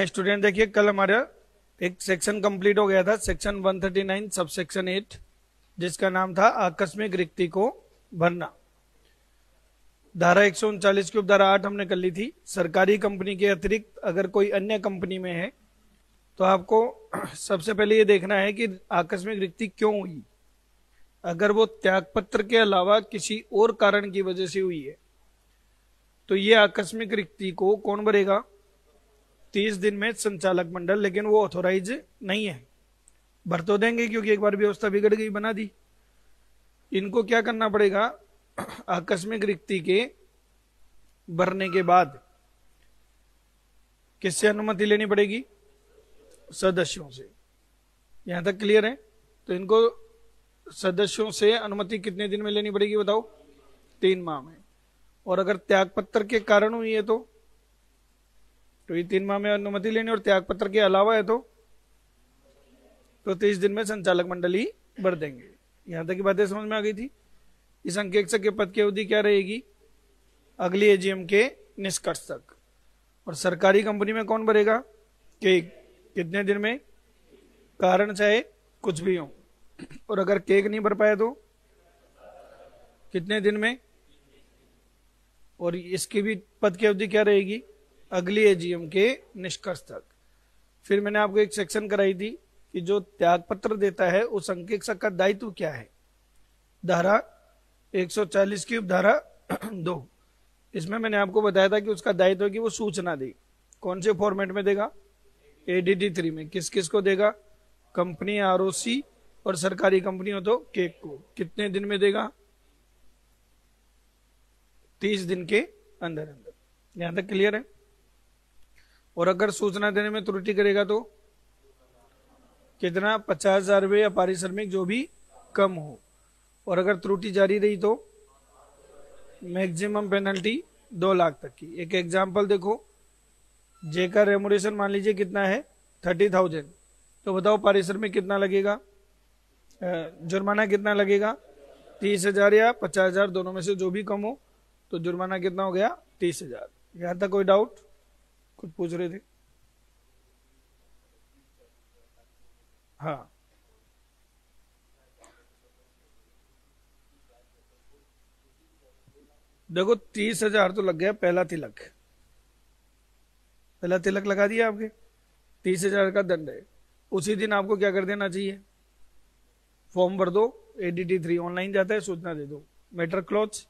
हाँ स्टूडेंट, देखिए कल हमारा एक सेक्शन कंप्लीट हो गया था, सेक्शन 139 सब सेक्शन 8, जिसका नाम था आकस्मिक रिक्ति को भरना। धारा 139 की उपधारा 8 हमने कर ली थी। सरकारी कंपनी के अतिरिक्त अगर कोई अन्य कंपनी में है तो आपको सबसे पहले ये देखना है कि आकस्मिक रिक्ति क्यों हुई। अगर वो त्यागपत्र के अलावा किसी और कारण की वजह से हुई है तो ये आकस्मिक रिक्ति को कौन भरेगा? 30 दिन में संचालक मंडल, लेकिन वो ऑथोराइज नहीं है। भर तो देंगे क्योंकि एक बार व्यवस्था बिगड़ गई, बना दी। इनको क्या करना पड़ेगा? आकस्मिक रिक्ति के भरने के बाद किससे अनुमति लेनी पड़ेगी? सदस्यों से। यहां तक क्लियर है? तो इनको सदस्यों से अनुमति कितने दिन में लेनी पड़ेगी बताओ? 3 माह में। और अगर त्यागपत्र के कारण हुई है तो ये 3 माह में अनुमति लेनी, और त्यागपत्र के अलावा है तो 30 दिन में संचालक मंडल ही भर देंगे। यहां तक की बातें समझ में आ गई थी। इस अंकेक्षक के पद की अवधि क्या रहेगी? अगली एजीएम के निष्कर्ष तक। और सरकारी कंपनी में कौन भरेगा? केक। कितने दिन में? कारण चाहे कुछ भी हो। और अगर केक नहीं भर पाया तो कितने दिन में? और इसकी भी पद की अवधि क्या रहेगी? अगली एजीएम के निष्कर्ष तक। फिर मैंने आपको एक सेक्शन कराई थी कि जो त्यागपत्र देता है उस अंकेक्षक का दायित्व क्या है। धारा 140 की उपधारा 2, इसमें मैंने आपको बताया था कि उसका दायित्व है कि वो सूचना दे। कौन से फॉर्मेट में देगा? ADD 3 में। किस किस को देगा? कंपनी ROC और सरकारी कंपनी हो तो केक को। कितने दिन में देगा? 30 दिन के अंदर अंदर। यहां तक क्लियर है? और अगर सूचना देने में त्रुटि करेगा तो कितना? 50,000 रुपये या पारिश्रमिक जो भी कम हो। और अगर त्रुटि जारी रही तो मैक्सिमम पेनल्टी 2 लाख तक की। एक एग्जांपल देखो, जे का रेमुनेशन मान लीजिए कितना है? 30,000। तो बताओ पारिश्रमिक कितना लगेगा? जुर्माना कितना लगेगा? 30,000 या 50,000, दोनों में से जो भी कम हो। तो जुर्माना कितना हो गया? 30,000। यहां तक कोई डाउट? कुछ पूछ रहे थे? हाँ, देखो 30,000 तो लग गया पहला तिलक। पहला तिलक लगा दिया आपके, 30,000 का दंड है। उसी दिन आपको क्या कर देना चाहिए? फॉर्म भर दो। ADD 3 ऑनलाइन जाता है, सूचना दे दो। Matter close.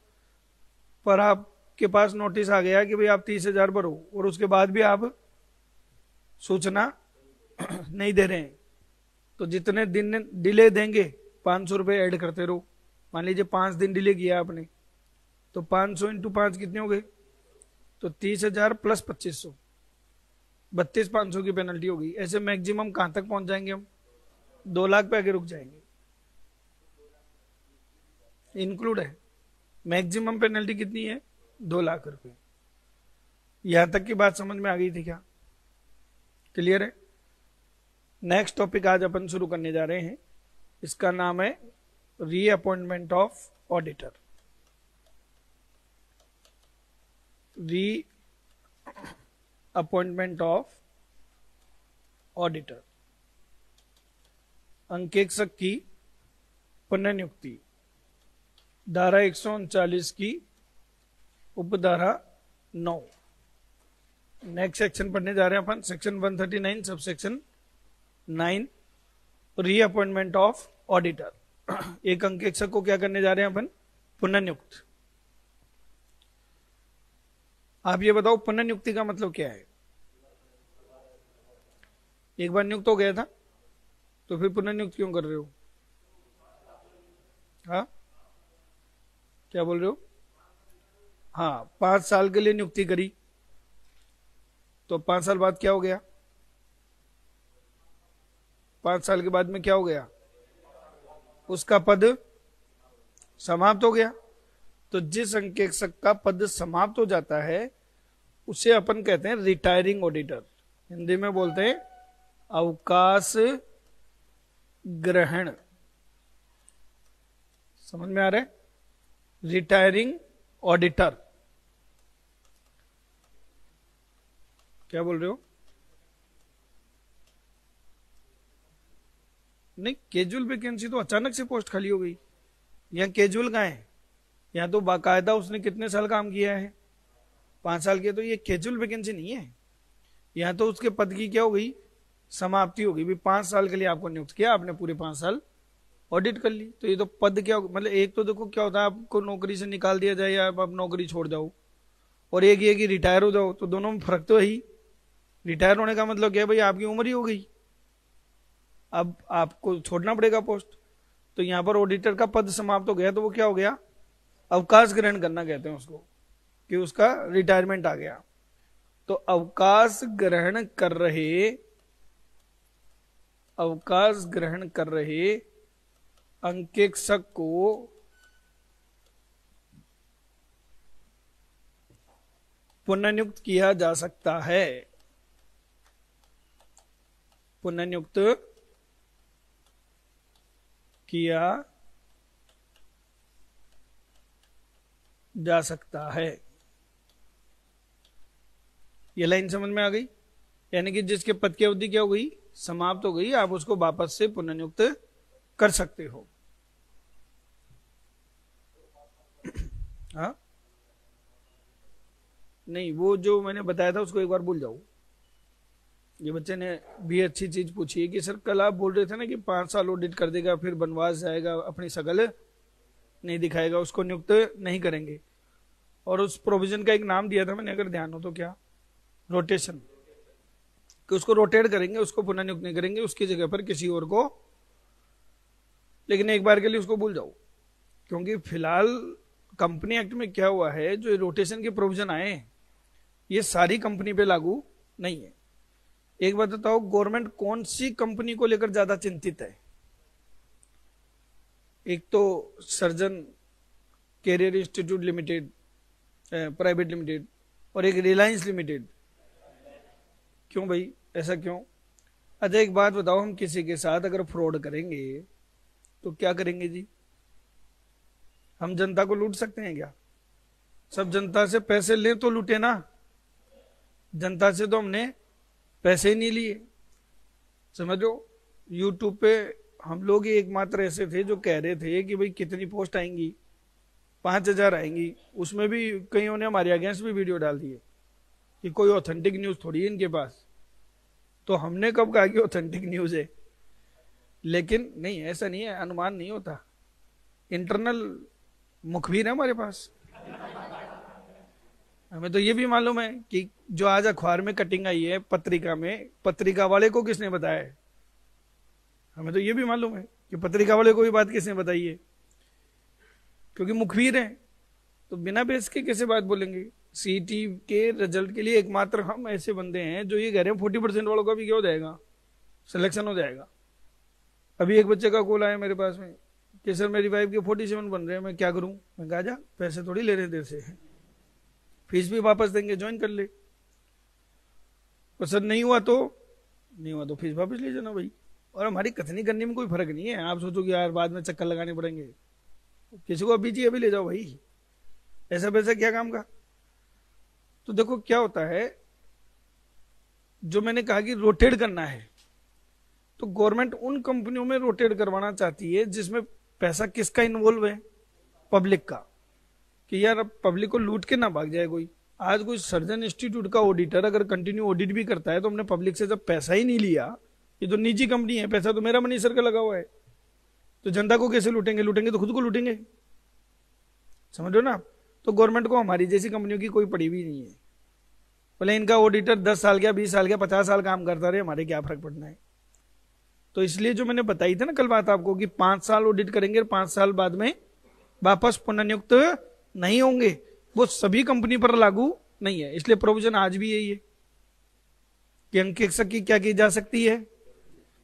पर आपके पास नोटिस आ गया कि भाई आप 30,000 भरो और उसके बाद भी आप सूचना नहीं दे रहे हैं, तो जितने दिन डिले देंगे 500 रुपये ऐड करते रहो। मान लीजिए 5 दिन डिले किया आपने, तो 500 × 5 कितने हो गए? तो 30,000 प्लस 2,500, 32,500 की पेनल्टी होगी। ऐसे मैक्सिमम कहां तक पहुंच जाएंगे हम? 2 लाख पे आगे रुक जाएंगे। इंक्लूड है। मैक्सिमम पेनल्टी कितनी है? 2 लाख रुपए। यहां तक की बात समझ में आ गई थी क्या? क्लियर है? नेक्स्ट टॉपिक आज अपन शुरू करने जा रहे हैं, इसका नाम है reappointment of auditor. Reappointment of auditor, अंकेक्षक की पुनर्नियुक्ति। धारा 139 की उपधारा 9। नेक्स्ट सेक्शन पढ़ने जा रहे हैं अपन, section 139 sub section 9, reappointment of auditor. एक अंकेक्षक को क्या करने जा रहे हैं अपन? पुनर्नियुक्त। आप ये बताओ पुनर्नियुक्ति का मतलब क्या है? एक बार नियुक्त हो गया था तो फिर पुनर्नियुक्त क्यों कर रहे हो? हाँ, क्या बोल रहे हो? हाँ, 5 साल के लिए नियुक्ति करी, तो 5 साल बाद क्या हो गया? 5 साल के बाद में क्या हो गया? उसका पद समाप्त हो गया। तो जिस अंकेक्षक का पद समाप्त हो जाता है उसे अपन कहते हैं रिटायरिंग ऑडिटर। हिंदी में बोलते हैं अवकाश ग्रहण। समझ में आ रहा है? Retiring auditor. क्या बोल रहे हो? नहीं, कैजुअल वैकेंसी तो अचानक से पोस्ट खाली हो गई। यहाँ कैजुअल कहाँ है? यहाँ तो बाकायदा उसने कितने साल काम किया है, 5 साल के, तो ये कैजुअल वैकेंसी नहीं है। यहाँ तो उसके पद की क्या हो गई, समाप्ति हो गई भी। 5 साल के लिए आपको नियुक्त किया, आपने पूरे 5 साल ऑडिट कर ली, तो ये तो पद क्या मतलब, एक तो देखो क्या होता है, आपको नौकरी से निकाल दिया जाए या आप नौकरी छोड़ जाओ, और एक ये कि रिटायर हो जाओ, तो दोनों में फर्क तो है ही। रिटायर होने का मतलब क्या है भाई, आपकी उम्र ही हो गई, अब आपको छोड़ना पड़ेगा पोस्ट। तो यहां पर ऑडिटर का पद समाप्त हो गया, तो वो क्या हो गया, अवकाश ग्रहण करना कहते हैं उसको, कि उसका रिटायरमेंट आ गया। तो अवकाश ग्रहण कर रहे अंकेक्षक को पुनर्नियुक्त किया जा सकता है। पुनर्नियुक्त किया जा सकता है। ये लाइन समझ में आ गई? यानी कि जिसके पद की अवधि क्या हो गई, समाप्त हो गई, आप उसको वापस से पुनर्नियुक्त कर सकते हो। हाँ नहीं, वो जो मैंने बताया था उसको एक बार भूल जाओ। ये बच्चे ने भी अच्छी चीज पूछी है कि सर कल आप बोल रहे थे ना कि 5 साल ऑडिट कर देगा, फिर बनवास जाएगा, अपनी शकल नहीं दिखाएगा, उसको नियुक्त नहीं करेंगे। और उस प्रोविजन का एक नाम दिया था मैंने, अगर ध्यान हो तो, क्या, रोटेशन, कि उसको रोटेट करेंगे, उसको पुनर्नियुक्त नहीं करेंगे, उसकी जगह पर किसी और को। लेकिन एक बार के लिए उसको भूल जाओ, क्योंकि फिलहाल कंपनी एक्ट में क्या हुआ है, जो रोटेशन के प्रोविजन आए ये सारी कंपनी पे लागू नहीं है। एक बात बताओ, गवर्नमेंट कौन सी कंपनी को लेकर ज्यादा चिंतित है? एक तो सर्जन career institute limited private limited, और एक रिलायंस लिमिटेड। क्यों भाई, ऐसा क्यों? अच्छा एक बात बताओ, हम किसी के साथ अगर फ्रॉड करेंगे तो क्या करेंगे जी? हम जनता को लूट सकते हैं क्या? सब जनता से पैसे लें तो लूटे ना, जनता से तो हमने पैसे ही नहीं लिए। समझो, यूट्यूब पे हम लोग ही एकमात्र ऐसे थे जो कह रहे थे कि भाई कितनी पोस्ट आएंगी, 5000 आएंगी। उसमें भी कईयों ने हमारे अगेंस्ट भी वीडियो डाल दिए कि कोई ऑथेंटिक न्यूज थोड़ी है इनके पास। तो हमने कब कहा कि ऑथेंटिक न्यूज है? लेकिन नहीं, ऐसा नहीं है, अनुमान नहीं होता, इंटरनल मुखबिर है हमारे पास। हमें तो ये भी मालूम है कि जो आज अखबार में कटिंग आई है पत्रिका में, पत्रिका वाले को किसने बताया है। हमें तो ये भी मालूम है कि पत्रिका वाले को भी बात किसने बताई है, क्योंकि मुखबिर है। तो बिना बेस के कैसे बात बोलेंगे? सीटी के रिजल्ट के लिए एकमात्र हम ऐसे बंदे हैं जो ये कह रहे हैं 40% वालों का भी क्या हो जाएगा, सिलेक्शन हो जाएगा। अभी एक बच्चे का कॉल आया मेरे पास में कि सर मेरी वाइफ के 47 बन रहे हैं, मैं क्या करूं? मैं कहा जा, पैसे थोड़ी ले रहे देर से, फीस भी वापस देंगे, ज्वाइन कर ले। और सर नहीं हुआ तो फीस वापस ले जाना भाई। और हमारी कथनी करने में कोई फर्क नहीं है। आप सोचो कि यार बाद में चक्कर लगाने पड़ेंगे, किसी को अभी जी अभी ले जाओ भाई, ऐसा पैसा क्या काम का। तो देखो क्या होता है, जो मैंने कहा कि रोटेट करना है, तो गवर्नमेंट उन कंपनियों में रोटेट करवाना चाहती है जिसमें पैसा किसका इन्वॉल्व है, पब्लिक का, कि यार अब पब्लिक को लूट के ना भाग जाए कोई। आज कोई सर्जन इंस्टीट्यूट का ऑडिटर अगर कंटिन्यू ऑडिट भी करता है, तो हमने पब्लिक से जब पैसा ही नहीं लिया, ये तो निजी कंपनी है, पैसा तो मेरा मनी सर का लगा हुआ है, तो जनता को कैसे लूटेंगे? लूटेंगे तो खुद को लूटेंगे, समझ लो ना। तो गवर्नमेंट को हमारी जैसी कंपनियों की कोई पड़ी भी नहीं है। बोले इनका ऑडिटर 10 साल का, 20 साल का, 50 साल काम करता रहे, हमारे क्या फर्क पड़ना है। तो इसलिए जो मैंने बताई थी ना कल बात आपको, कि 5 साल ऑडिट करेंगे और 5 साल बाद में वापस पुनर्नियुक्त नहीं होंगे, वो सभी कंपनी पर लागू नहीं है। इसलिए प्रोविजन आज भी यही है कि अंकेक्षक की क्या की जा सकती है,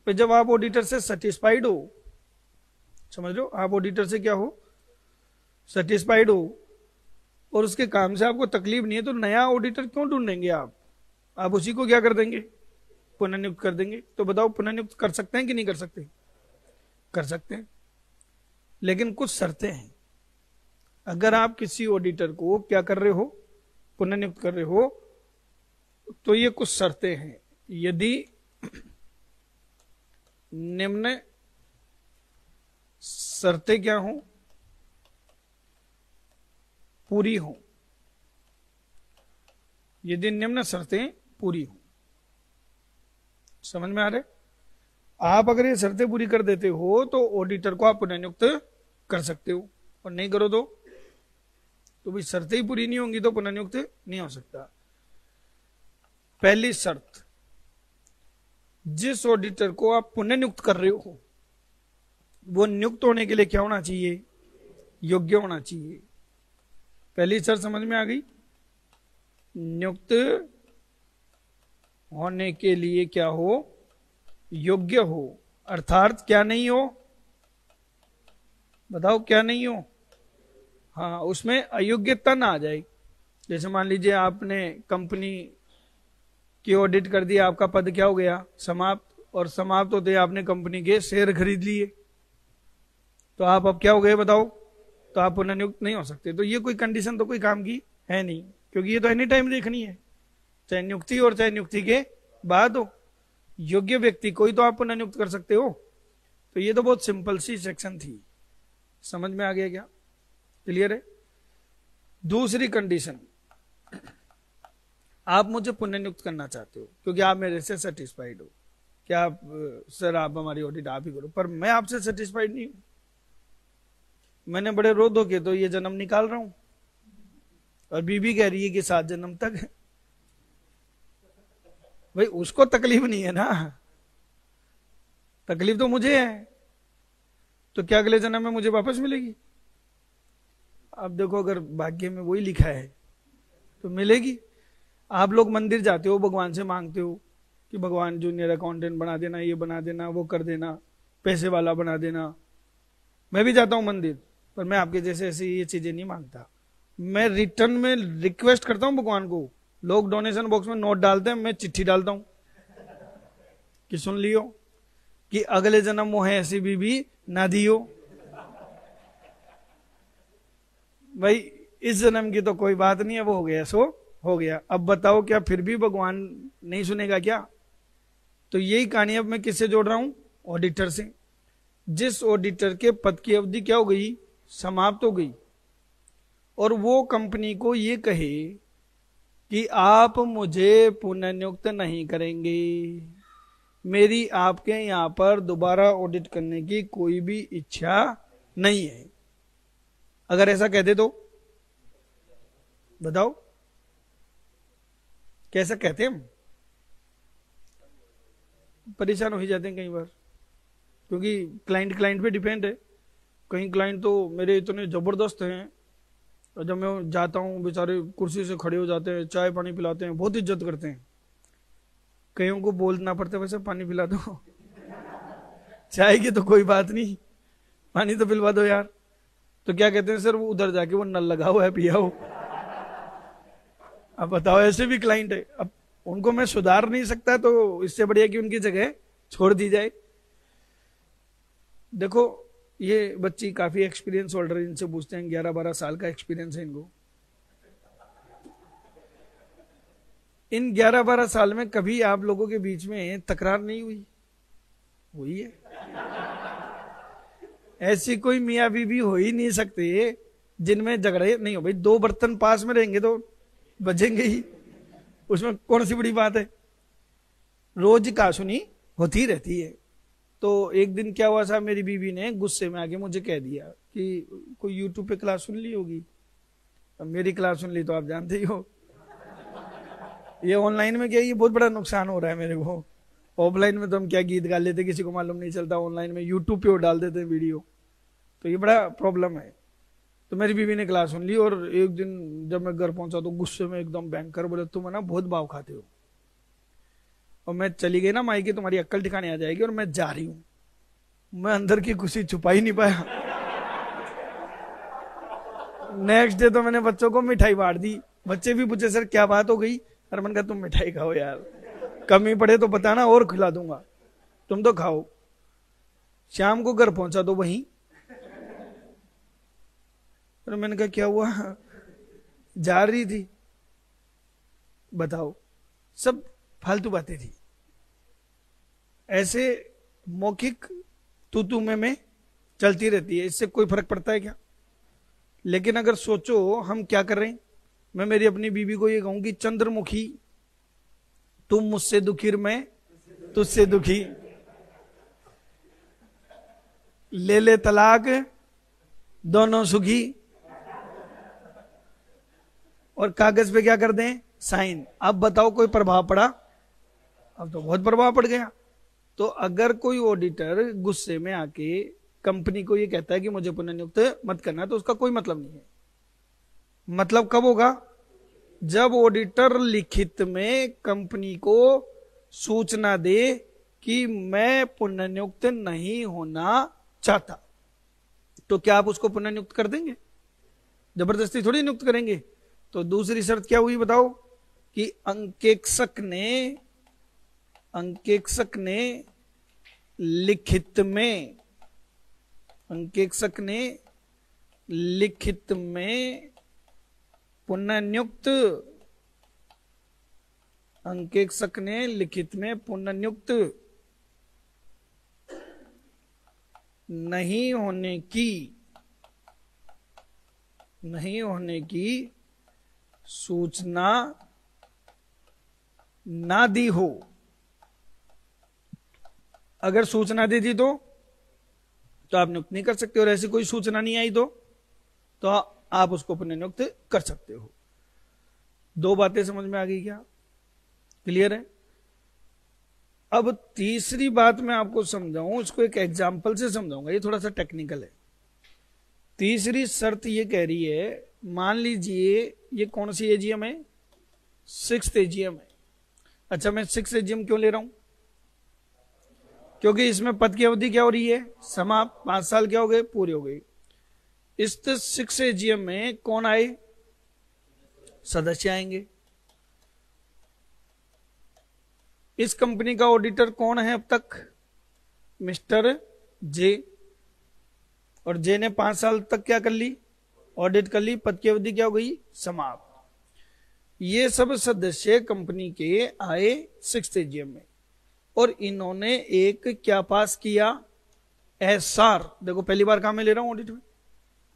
तो जब आप ऑडिटर से सेटिस्फाइड हो, समझ लो, आप ऑडिटर से क्या हो, सेटिस्फाइड हो, और उसके काम से आपको तकलीफ नहीं है, तो नया ऑडिटर क्यों ढूंढेंगे आप उसी को क्या कर देंगे, पुनर्नियुक्त कर देंगे। तो बताओ पुनर्नियुक्त कर सकते हैं कि नहीं कर सकते? कर सकते हैं, लेकिन कुछ शर्तें हैं। अगर आप किसी ऑडिटर को क्या कर रहे हो, पुनर्नियुक्त कर रहे हो, तो ये कुछ शर्तें हैं। यदि निम्न शर्तें क्या हो, पूरी हो। यदि निम्न शर्तें पूरी हो, समझ में आ रहे? आप अगर ये शर्तें पूरी कर देते हो तो ऑडिटर को आप पुनः नियुक्त कर सकते हो, और नहीं करो तो भाई शर्तें ही पूरी नहीं होंगी तो पुनः नियुक्त नहीं हो सकता। पहली शर्त, जिस ऑडिटर को आप पुनः नियुक्त कर रहे हो वो नियुक्त होने के लिए क्या होना चाहिए, योग्य होना चाहिए। पहली शर्त समझ में आ गई? नियुक्त होने के लिए क्या हो, योग्य हो। अर्थात क्या नहीं हो, बताओ क्या नहीं हो? हाँ, उसमें अयोग्यता ना आ जाए। जैसे मान लीजिए आपने कंपनी की ऑडिट कर दिया, आपका पद क्या हो गया, समाप्त, और समाप्त होते आपने कंपनी के शेयर खरीद लिए, तो आप अब क्या हो गए बताओ, तो आप पुनः नियुक्त नहीं हो सकते। तो ये कोई कंडीशन तो कोई काम की है नहीं, क्योंकि ये तो एनी टाइम देखनी है, चाहे नियुक्ति और चाहे नियुक्ति के बाद हो। योग्य व्यक्ति को ही तो आप पुनः नियुक्त कर सकते हो। तो ये तो बहुत सिंपल सी सेक्शन थी, समझ में आ गया क्या? क्लियर है? दूसरी कंडीशन, आप मुझे पुनः नियुक्त करना चाहते हो क्योंकि आप मेरे से सेटिस्फाइड हो, क्या आप सर आप हमारी ऑडिट आप ही करो, पर मैं आपसे सेटिस्फाइड नहीं हूं। मैंने बड़े रो धो के तो ये जन्म निकाल रहा हूं, और बीबी कह रही है कि 7 जन्म तक। भाई उसको तकलीफ नहीं है ना, तकलीफ तो मुझे है। तो क्या अगले जन्म में मुझे वापस मिलेगी? अब देखो, अगर भाग्य में वही लिखा है तो मिलेगी। आप लोग मंदिर जाते हो, भगवान से मांगते हो कि भगवान जूनियर अकाउंटेंट बना देना, ये बना देना, वो कर देना, पैसे वाला बना देना। मैं भी जाता हूं मंदिर, पर मैं आपके जैसे ऐसी ये चीजें नहीं मांगता। मैं रिटर्न में रिक्वेस्ट करता हूं भगवान को। लोग डोनेशन बॉक्स में नोट डालते हैं, मैं चिट्ठी डालता हूं कि सुन लियो कि अगले जन्म मोहे ऐसी बीबी ना दियो। भाई इस जन्म की तो कोई बात नहीं है, वो हो गया सो हो गया। अब बताओ क्या फिर भी भगवान नहीं सुनेगा क्या? तो यही कहानी अब मैं किससे जोड़ रहा हूं, ऑडिटर से। जिस ऑडिटर के पद की अवधि क्या हो गई, समाप्त हो गई, और वो कंपनी को ये कहे कि आप मुझे पुनः नियुक्त नहीं करेंगे, मेरी आपके यहां पर दोबारा ऑडिट करने की कोई भी इच्छा नहीं है। अगर ऐसा कहते तो बताओ कैसा कहते हम? परेशान हो ही जाते हैं कई बार, क्योंकि क्लाइंट पे डिपेंड है। कई क्लाइंट तो मेरे इतने जबरदस्त हैं, और जब मैं जाता हूँ बेचारे कुर्सी से खड़े हो जाते हैं, चाय पानी पिलाते हैं, बहुत इज्जत करते हैं। कईयों को बोलना पड़ता है वैसे पानी पिला दो चाय की तो कोई बात नहीं, पानी तो पिलवा दो यार। तो क्या कहते हैं, सर वो उधर जाके वो नल लगा हुआ है, पियाओ। अब बताओ, ऐसे भी क्लाइंट है। अब उनको मैं सुधार नहीं सकता, तो इससे बढ़िया कि उनकी जगह छोड़ दी जाए। देखो ये बच्ची काफी एक्सपीरियंस होल्डर, इनसे पूछते हैं, 11-12 साल का एक्सपीरियंस है इनको। इन 11-12 साल में कभी आप लोगों के बीच में तकरार नहीं हुई? हुई है। ऐसी कोई मियाँ बीवी हो ही नहीं सकते जिनमें झगड़े नहीं हो। भाई 2 बर्तन पास में रहेंगे तो बजेंगे ही, उसमें कौन सी बड़ी बात है। रोज कहासुनी होती रहती है। तो एक दिन क्या हुआ साहब, मेरी बीवी ने गुस्से में आके मुझे कह दिया कि कोई यूट्यूब पे क्लास सुन ली होगी। अब मेरी क्लास सुन ली तो आप जानते ही हो, ये ऑनलाइन में क्या, ये बहुत बड़ा नुकसान हो रहा है मेरे को। ऑफलाइन में तो हम क्या गीत गा लेते, किसी को मालूम नहीं चलता। ऑनलाइन में यूट्यूब पे वो डाल देते हैं वीडियो, तो ये बड़ा प्रॉब्लम है। तो मेरी बीवी ने क्लास सुन ली, और एक दिन जब मैं घर पहुंचा तो गुस्से में एकदम भयंकर बोले, तुम है ना बहुत भाव खाते हो, और मैं चली गई ना मायके, तुम्हारी अक्ल ठिकाने आ जाएगी, और मैं जा रही हूं। मैं अंदर की खुशी छुपा ही नहीं पाया। नेक्स्ट डे तो मैंने बच्चों को मिठाई बांट दी। बच्चे भी पूछे, सर क्या बात हो गई? अरे मैंने कहा तुम मिठाई खाओ यार, कमी पड़े तो बताना और खिला दूंगा, तुम तो खाओ। शाम को घर पहुंचा तो वहीं, अरे मैंने कहा क्या हुआ? जा रही थी। बताओ, सब फालतू बातें थी। ऐसे मौखिक तू में चलती रहती है, इससे कोई फर्क पड़ता है क्या? लेकिन अगर सोचो हम क्या कर रहे हैं, मैं मेरी अपनी बीवी को ये कहूं कि चंद्रमुखी तुम मुझसे दुखी मैं तुझसे दुखी, ले ले तलाक दोनों सुखी, और कागज पे क्या कर दें, साइन। अब बताओ कोई प्रभाव पड़ा? अब तो बहुत प्रभाव पड़ गया। तो अगर कोई ऑडिटर गुस्से में आके कंपनी को ये कहता है कि मुझे पुनर्नियुक्त मत करना, तो उसका कोई मतलब नहीं है। मतलब कब होगा? जब ऑडिटर लिखित में कंपनी को सूचना दे कि मैं पुनर्नियुक्त नहीं होना चाहता, तो क्या आप उसको पुनर्नियुक्त कर देंगे? जबरदस्ती थोड़ी नियुक्त करेंगे। तो दूसरी शर्त क्या हुई बताओ, कि अंकेक्षक ने लिखित में पुनर्नियुक्त, अंकेक्षक ने लिखित में पुनर्नियुक्त नहीं होने की सूचना ना दी हो। अगर सूचना दे दी तो आप नियुक्त नहीं कर सकते, और ऐसी कोई सूचना नहीं आई तो आप उसको पुनर्नियुक्त कर सकते हो। दो बातें समझ में आ गई क्या? क्लियर है? अब तीसरी बात मैं आपको समझाऊं, इसको एक एग्जाम्पल से समझाऊंगा, ये थोड़ा सा टेक्निकल है। तीसरी शर्त ये कह रही है, मान लीजिए ये कौन सी एजीएम है? 6th एजीएम है। अच्छा, मैं 6th एजीएम क्यों ले रहा हूं? क्योंकि इसमें पद की अवधि क्या हो रही है? समाप्त। 5 साल क्या हो गए? पूरे हो गए। इस 6th एजीएम में कौन आए? सदस्य आएंगे। इस कंपनी का ऑडिटर कौन है अब तक? Mister J. और जे ने 5 साल तक क्या कर ली? ऑडिट कर ली। पद की अवधि क्या हो गई? समाप्त। ये सब सदस्य कंपनी के आए 6th एजीएम में, और इन्होंने एक क्या पास किया? एसआर। देखो पहली बार काम में ले रहा हूं ऑडिट में,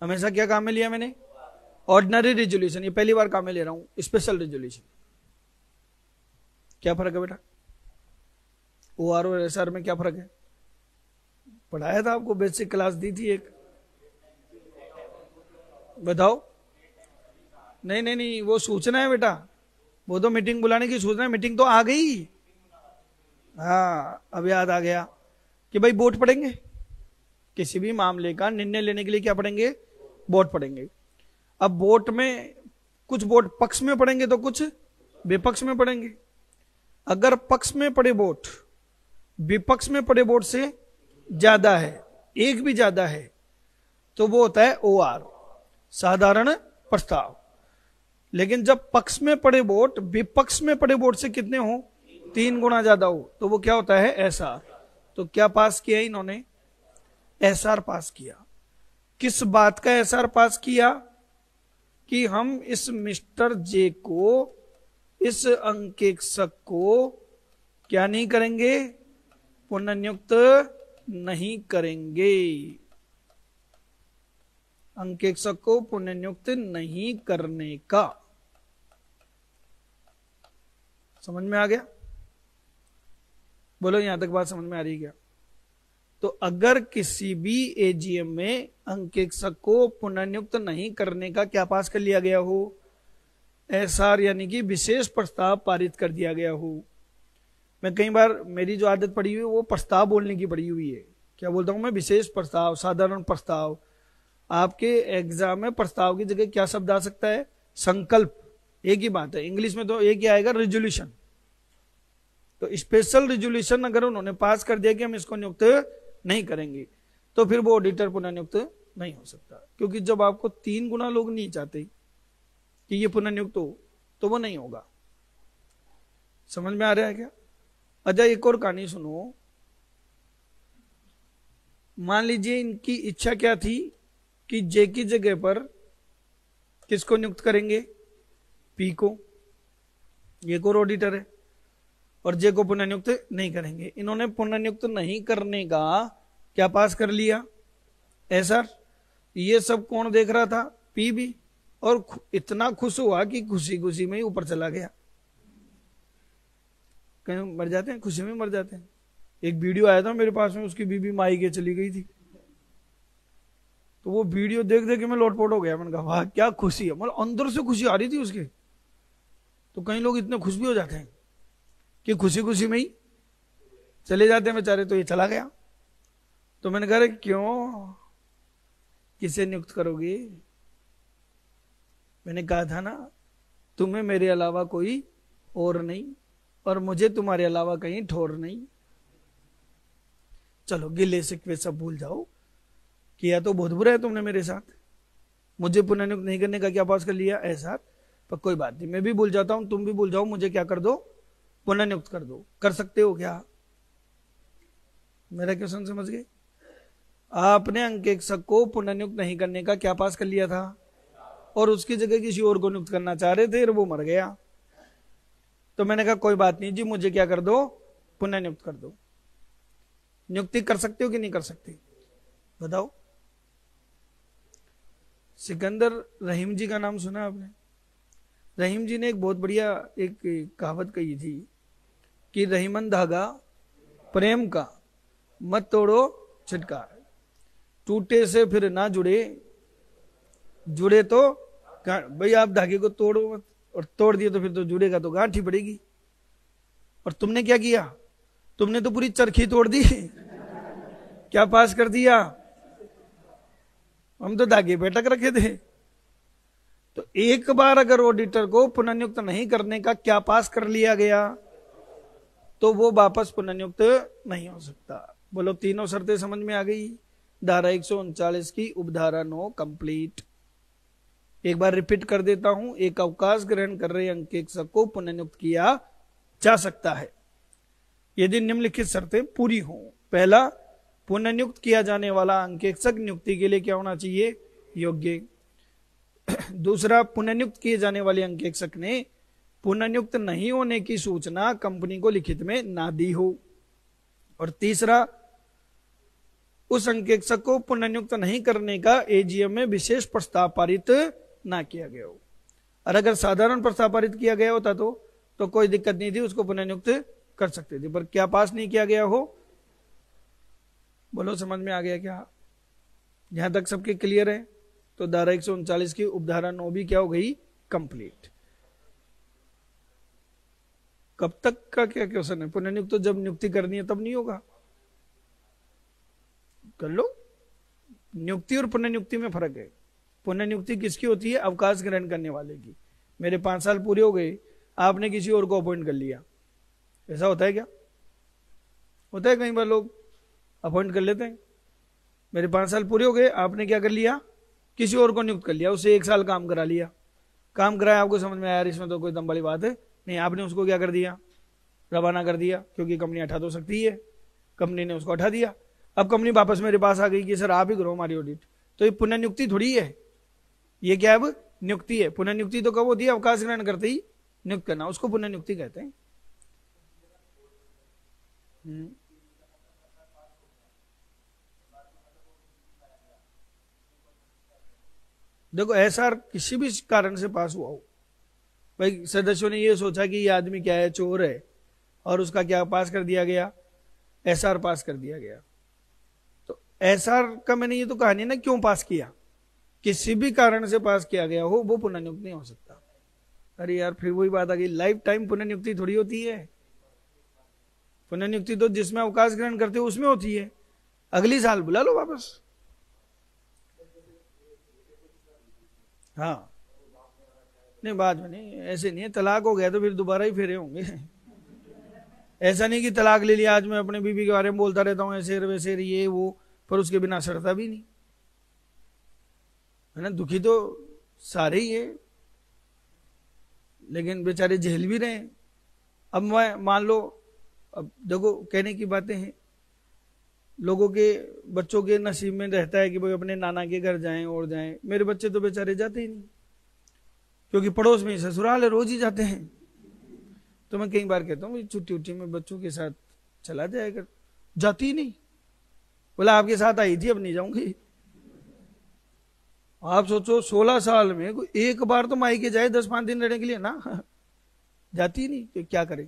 हमेशा क्या काम में लिया मैंने? Ordinary resolution. ये पहली बार काम में ले रहा हूं स्पेशल रेजोल्यूशन। क्या फर्क है बेटा? ओआर और एसआर में क्या फर्क है? पढ़ाया था आपको, बेसिक क्लास दी थी एक, बताओ। नहीं, वो सूचना है बेटा, वो तो मीटिंग बुलाने की सूचना है। मीटिंग तो आ गई। हाँ, अब याद आ गया कि भाई वोट पड़ेंगे, किसी भी मामले का निर्णय लेने के लिए क्या पड़ेंगे? वोट पड़ेंगे। अब वोट में कुछ वोट पक्ष में पड़ेंगे तो कुछ विपक्ष में पड़ेंगे। अगर पक्ष में पड़े वोट विपक्ष में पड़े वोट से ज्यादा है, एक भी ज्यादा है, तो वो होता है ओआर, साधारण प्रस्ताव। लेकिन जब पक्ष में पड़े वोट विपक्ष में पड़े वोट से कितने हो? 3 गुना ज्यादा हो, तो वो क्या होता है? एसआर। तो क्या पास किया इन्होंने? एसआर पास किया। किस बात का एसआर पास किया? कि हम इस मिस्टर जे को, इस अंकेक्षक को क्या नहीं करेंगे? पुनर्नियुक्त नहीं करेंगे। अंकेक्षक को पुनर्नियुक्त नहीं करने का। समझ में आ गया? बोलो, यहां तक बात समझ में आ रही है क्या? तो अगर किसी भी एजीएम में अंकेक्षक को पुनर्नियुक्त नहीं करने का क्या पास कर लिया गया हो? एसआर, यानी कि विशेष प्रस्ताव पारित कर दिया गया हो। मैं कई बार, मेरी जो आदत पड़ी हुई है वो प्रस्ताव बोलने की पड़ी हुई है। क्या बोलता हूं मैं? विशेष प्रस्ताव, साधारण प्रस्ताव। आपके एग्जाम में प्रस्ताव की जगह क्या शब्द आ सकता है? संकल्प। एक ही बात है, इंग्लिश में तो एक ही आएगा, रेजोल्यूशन। तो स्पेशल रेजोल्यूशन अगर उन्होंने पास कर दिया कि हम इसको नियुक्त नहीं करेंगे, तो फिर वो ऑडिटर पुनर्नियुक्त नहीं हो सकता। क्योंकि जब आपको 3 गुना लोग नहीं चाहते कि ये पुनर्नियुक्त हो, तो वो नहीं होगा। समझ में आ रहा है क्या? अच्छा, एक और कहानी सुनो। मान लीजिए इनकी इच्छा क्या थी कि जे की जगह पर किसको नियुक्त करेंगे? पी को। ये एक और ऑडिटर है, और जे को पुनर्नियुक्त नहीं करेंगे। इन्होंने पुनर्नियुक्त नहीं करने का क्या पास कर लिया? ऐसा ये सब कौन देख रहा था? पी भी। और इतना खुश हुआ कि खुशी खुशी में ही ऊपर चला गया। कहीं मर जाते हैं, खुशी में मर जाते हैं। एक वीडियो आया था मेरे पास में, उसकी बीबी माई के चली गई थी, तो वो वीडियो देख देख के मैं लोटपोट हो गया। मैंने कहा वाह क्या खुशी है, मतलब अंदर से खुशी आ रही थी उसके। तो कई लोग इतने खुश भी हो जाते हैं कि खुशी खुशी में ही चले जाते हैं बेचारे। तो ये चला गया। तो मैंने कहा क्यों, किसे नियुक्त करोगे? मैंने कहा था ना तुम्हें मेरे अलावा कोई और नहीं, और मुझे तुम्हारे अलावा कहीं ठोर नहीं। चलो गिले शिकवे सब भूल जाओ, किया तो बहुत बुरा है तुमने मेरे साथ, मुझे पुनः नियुक्त नहीं करने का क्या पास कर लिया ऐसा। पर कोई बात नहीं, मैं भी भूल जाता हूं, तुम भी भूल जाओ, मुझे क्या कर दो, पुनः नियुक्त कर दो। कर सकते हो क्या? मेरा क्वेश्चन समझ गए? आपने अंकेक्षक को पुनः नियुक्त नहीं करने का क्या पास कर लिया था, और उसकी जगह किसी और को नियुक्त करना चाह रहे थे और वो मर गया। तो मैंने कहा कोई बात नहीं जी, मुझे क्या कर दो, पुनः नियुक्त कर दो। नियुक्ति कर सकते हो कि नहीं कर सकते बताओ? सिकंदर रहीम जी का नाम सुना आपने? रहीम जी ने एक बहुत बढ़िया एक कहावत कही थी कि रहीमन धागा प्रेम का मत तोड़ो छिटकार, टूटे से फिर ना जुड़े, जुड़े तो भाई आप धागे को तोड़ो मत, और तोड़ दिए तो फिर तो जुड़ेगा तो गांठ ही पड़ेगी। और तुमने क्या किया, तुमने तो पूरी चरखी तोड़ दी। क्या पास कर दिया? हम तो धागे पे अटक रखे थे। तो एक बार अगर ऑडिटर को पुनः नियुक्त नहीं करने का क्या पास कर लिया गया तो वो वापस पुनः नियुक्त नहीं हो सकता। बोलो तीनों शर्तें समझ में आ गई? धारा 139 की उपधारा 9 कंप्लीट। एक बार रिपीट कर देता हूं, एक अवकाश ग्रहण कर रहे अंकेक्षक को पुनः नियुक्त किया जा सकता है यदि निम्नलिखित शर्तें पूरी हों। पहला, पुनः नियुक्त किया जाने वाला अंकेक्षक नियुक्ति के लिए क्या होना चाहिए, योग्य। दूसरा, पुनः नियुक्त किए जाने वाले अंकेक्षक ने पुनः नियुक्त नहीं होने की सूचना कंपनी को लिखित में ना दी हो। और तीसरा, उस अंकेक्षक को पुनः नियुक्त नहीं करने का एजीएम में विशेष प्रस्ताव पारित ना किया गया हो। और अगर साधारण प्रस्ताव पारित किया गया होता तो कोई दिक्कत नहीं थी, उसको पुनः नियुक्त कर सकते थे। पर क्या पास नहीं किया गया हो? बोलो समझ में आ गया क्या? यहां तक सबके क्लियर है? तो धारा 139 की उपधारा 9 भी क्या हो गई, कंप्लीट। कब तक का क्या क्वेश्चन है? पुनः नियुक्त तो जब नियुक्ति करनी है तब नहीं होगा, कर लो। नियुक्ति और पुनः नियुक्ति में फर्क है। पुनः नियुक्ति किसकी होती है? अवकाश ग्रहण करने वाले की। मेरे 5 साल पूरे हो गए, आपने किसी और को अपॉइंट कर लिया, ऐसा होता है क्या? होता है, कई बार लोग अपॉइंट कर लेते हैं। मेरे 5 साल पूरे हो गए, आपने क्या कर लिया, किसी और को नियुक्त कर लिया, उससे 1 साल काम करा लिया। काम कराया, आपको समझ में आया यार इसमें तो कोई दम वाली बात है नहीं, आपने उसको क्या कर दिया, रवाना कर दिया, क्योंकि कंपनी हटा तो सकती है। कंपनी ने उसको हटा दिया। अब कंपनी वापस मेरे पास आ गई कि सर आप ही करो हमारी ऑडिट। तो ये पुनः नियुक्ति थोड़ी है, ये क्या है, अब नियुक्ति है। पुनः नियुक्ति तो कब होती है? अवकाश ग्रहण करते ही नियुक्त करना, उसको पुनः नियुक्ति कहते हैं। देखो ऐसा किसी भी कारण से पास हुआ हो, भाई सदस्यों ने ये सोचा कि ये आदमी क्या है, चोर है, और उसका क्या पास कर दिया गया, एसआर पास कर दिया गया। तो एसआर का मैंने ये तो कहानी ना क्यों पास किया, किसी भी कारण से पास किया गया हो वो पुनः नियुक्त नहीं हो सकता। अरे यार फिर वही बात आ गई, लाइफ टाइम पुनः नियुक्ति थोड़ी होती है। पुनः नियुक्ति तो जिसमें अवकाश ग्रहण करते हो उसमें होती है, अगली साल बुला लो वापस। हाँ नहीं, बाद में नहीं, ऐसे नहीं है। तलाक हो गया तो फिर दोबारा ही फेरे होंगे। ऐसा नहीं कि तलाक ले लिया, आज मैं अपने बीबी के बारे में बोलता रहता हूँ ऐसे वैसे ये वो, पर उसके बिना सड़ता भी नहीं है ना। दुखी तो सारे ही है, लेकिन बेचारे झेल भी रहे हैं। अब मैं मान लो, अब देखो कहने की बातें हैं, लोगों के बच्चों के नसीब में रहता है कि भाई अपने नाना के घर जाएं और जाएं। मेरे बच्चे तो बेचारे जाते ही नहीं, क्योंकि पड़ोस में ससुराल है, रोज ही जाते हैं। तो मैं कई बार कहता हूँ छुट्टी उट्टी में बच्चों के साथ चला जाएगा, जाती ही नहीं। बोला आपके साथ आई थी, अब नहीं जाऊंगी। आप सोचो 16 साल में कोई एक बार तो मायके जाए 10-5 दिन रहने के लिए ना, जाती नहीं तो क्या करे।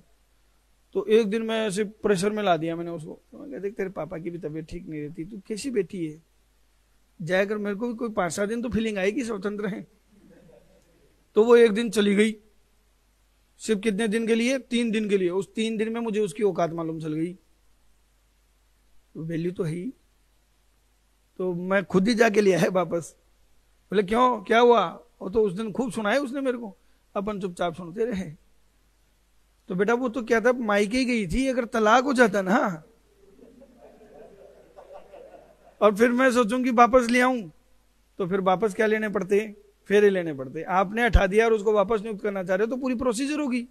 तो एक दिन मैं ऐसे प्रेशर में ला दिया मैंने उसको, तो मैं देख तेरे पापा की भी तबीयत ठीक नहीं रहती, तू कैसी बेटी है, जाकर मेरे को भी कोई 5-7 दिन तो फीलिंग आएगी स्वतंत्र है। तो वो एक दिन चली गई, सिर्फ कितने दिन के लिए, 3 दिन के लिए। उस 3 दिन में मुझे उसकी औकात मालूम चल गई, वैल्यू तो है ही। तो मैं खुद ही जाके ले आया वापस। बोले क्यों, क्या हुआ? वो तो उस दिन खूब सुनाया उसने मेरे को, अपन चुपचाप सुनते रहे। तो बेटा वो तो क्या था, मायके ही गई थी, अगर तलाक हो जाता ना और फिर मैं सोचूं कि वापस ले आऊं, तो फिर वापस क्या लेने पड़ते, फेरे लेने पड़ते। आपने हटा दिया और उसको वापस नियुक्त करना चाह रहे हो तो पूरी प्रोसीजर होगी,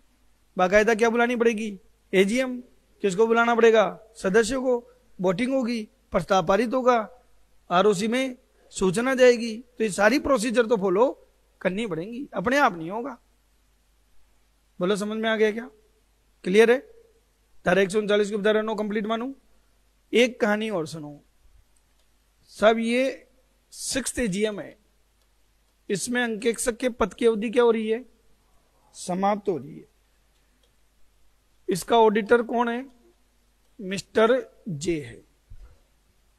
बाकायदा क्या बुलानी पड़ेगी, एजीएम। किसको बुलाना पड़ेगा, सदस्यों को, वोटिंग होगी, प्रस्ताव पारित होगा, आरओसी में सूचना जाएगी। तो ये सारी प्रोसीजर तो फॉलो करनी पड़ेगी, अपने आप नहीं होगा। बोलो समझ में आ गया क्या, क्लियर है? धारा 139 की धारा 9 कंप्लीट मानू। एक कहानी और सुनो सब, ये 6th एजीएम है, इसमें अंकेक्षक के पद की अवधि क्या हो रही है, समाप्त हो रही है। इसका ऑडिटर कौन है, मिस्टर जे है।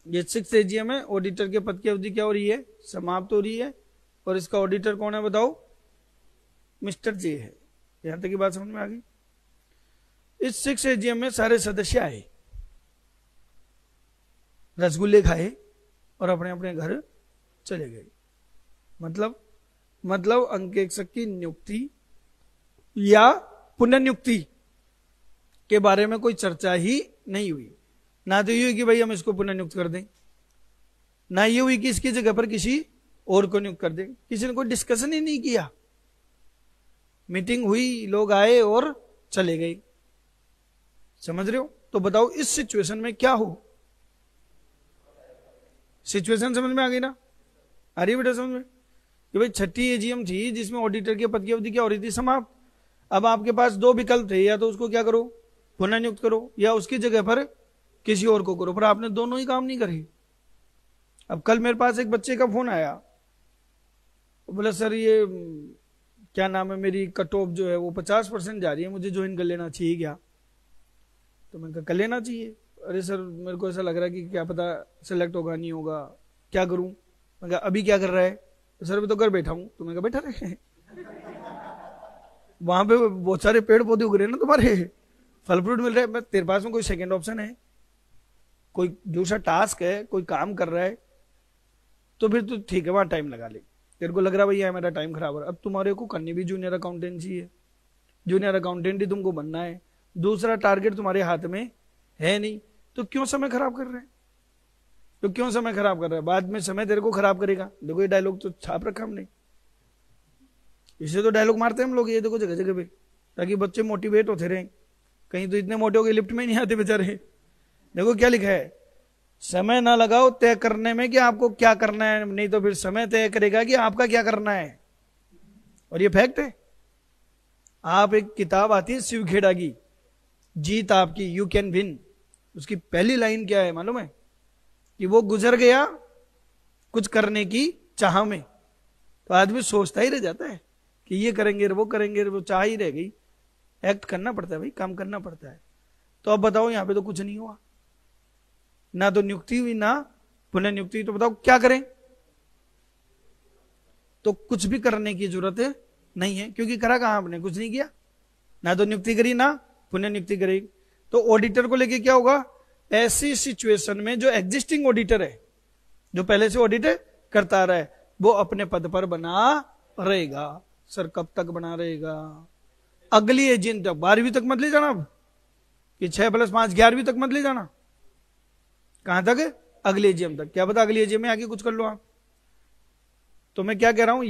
ये 6th एजीएम है, ऑडिटर के पद की अवधि क्या हो रही है, समाप्त हो रही है। और इसका ऑडिटर कौन है बताओ, मिस्टर जे है। यहां तक की बात समझ में आ गई। इस 6th एजीएम में सारे सदस्य आए, रसगुल्ले खाए और अपने अपने घर चले गए। मतलब अंकेक्षक की नियुक्ति या पुनर्नियुक्ति के बारे में कोई चर्चा ही नहीं हुई। ना तो ये हुई कि भाई हम इसको पुनर्नियुक्त कर दें, ना ये हुई कि इसकी जगह पर किसी और को नियुक्त कर दें। किसी ने कोई डिस्कशन ही नहीं किया। मीटिंग हुई, लोग आए और चले गए। समझ रहे हो? तो बताओ इस सिचुएशन में क्या हो। सिचुएशन समझ में आ गई ना, आ रही है बेटा समझ में? कि भाई 6ठी एजीएम थी जिसमें ऑडिटर की पद की अवधि क्या हो रही थी, समाप्त। अब आपके पास 2 विकल्प थे, या तो उसको क्या करो, पुनर्नियुक्त करो, या उसकी जगह पर किसी और को करो। पर आपने दोनों ही काम नहीं करे। अब कल मेरे पास एक बच्चे का फोन आया, बोला सर ये क्या नाम है, मेरी कट ऑफ जो है वो 50% जा रही है, मुझे ज्वाइन कर लेना चाहिए क्या? तो मैंने कहा कर लेना चाहिए। अरे सर मेरे को ऐसा लग रहा है कि क्या पता सेलेक्ट होगा नहीं होगा, क्या करूं? मैं कहा अभी क्या कर रहा है? तो सर अभी तो घर बैठा हूं। तो मैं कहा बैठा रहे वहां पे बहुत सारे पेड़ पौधे उग रहे हैं ना तुम्हारे, फल फ्रूट मिल रहे हैं। तेरे पास में कोई सेकंड ऑप्शन है, कोई दूसरा टास्क है, कोई काम कर रहा है, तो फिर तो ठीक है वहां टाइम लगा ले। तेरे को लग रहा है भैया मेरा टाइम खराब हो रहा है, अब तुम्हारे को करनी भी जूनियर अकाउंटेंसी है, जूनियर अकाउंटेंट ही तुमको बनना है, दूसरा टारगेट तुम्हारे हाथ में है नहीं, तो क्यों समय खराब कर रहे हैं? तो क्यों समय खराब कर रहा है? बाद में समय तेरे को खराब करेगा। देखो ये डायलॉग तो छाप रखा हमने, इसे तो डायलॉग मारते हैं हम लोग, ये देखो जगह जगह पे, ताकि बच्चे मोटिवेट होते रहे। कहीं तो इतने मोटे हो गए लिफ्ट में नहीं आते बेचारे। देखो क्या लिखा है, समय ना लगाओ तय करने में कि आपको क्या करना है, नहीं तो फिर समय तय करेगा कि आपका क्या करना है। और ये फैक्ट है। आप एक किताब आती है शिव खेड़ा की, जीत आपकी, यू कैन विन, उसकी पहली लाइन क्या है मालूम है? कि वो गुजर गया कुछ करने की चाह में। तो आदमी सोचता ही रह जाता है कि ये करेंगे वो करेंगे, वो चाह ही रह गई। एक्ट करना पड़ता है भाई, काम करना पड़ता है। तो अब बताओ यहां पे तो कुछ नहीं हुआ, ना तो नियुक्ति हुई ना पुनर्नियुक्ति। तो बताओ क्या करें? तो कुछ भी करने की जरूरत नहीं है, क्योंकि करा कहां आपने, कुछ नहीं किया, ना तो नियुक्ति करी ना पुनर्नियुक्ति करी। तो ऑडिटर को लेके क्या होगा, ऐसी सिचुएशन में जो एग्जिस्टिंग ऑडिटर है, जो पहले से ऑडिट करता रहा है, वो अपने पद पर बना रहेगा। सर कब तक बना रहेगा? अगली एजेंट तक, 12वीं तक मत ले जाना, अब कि 6+5 11वीं तक मत ले जाना। कहां तक? अगले एजीएम तक। क्या पता अगले एजीएम में आके कुछ कर लो आप। तो मैं क्या कह रहा हूं,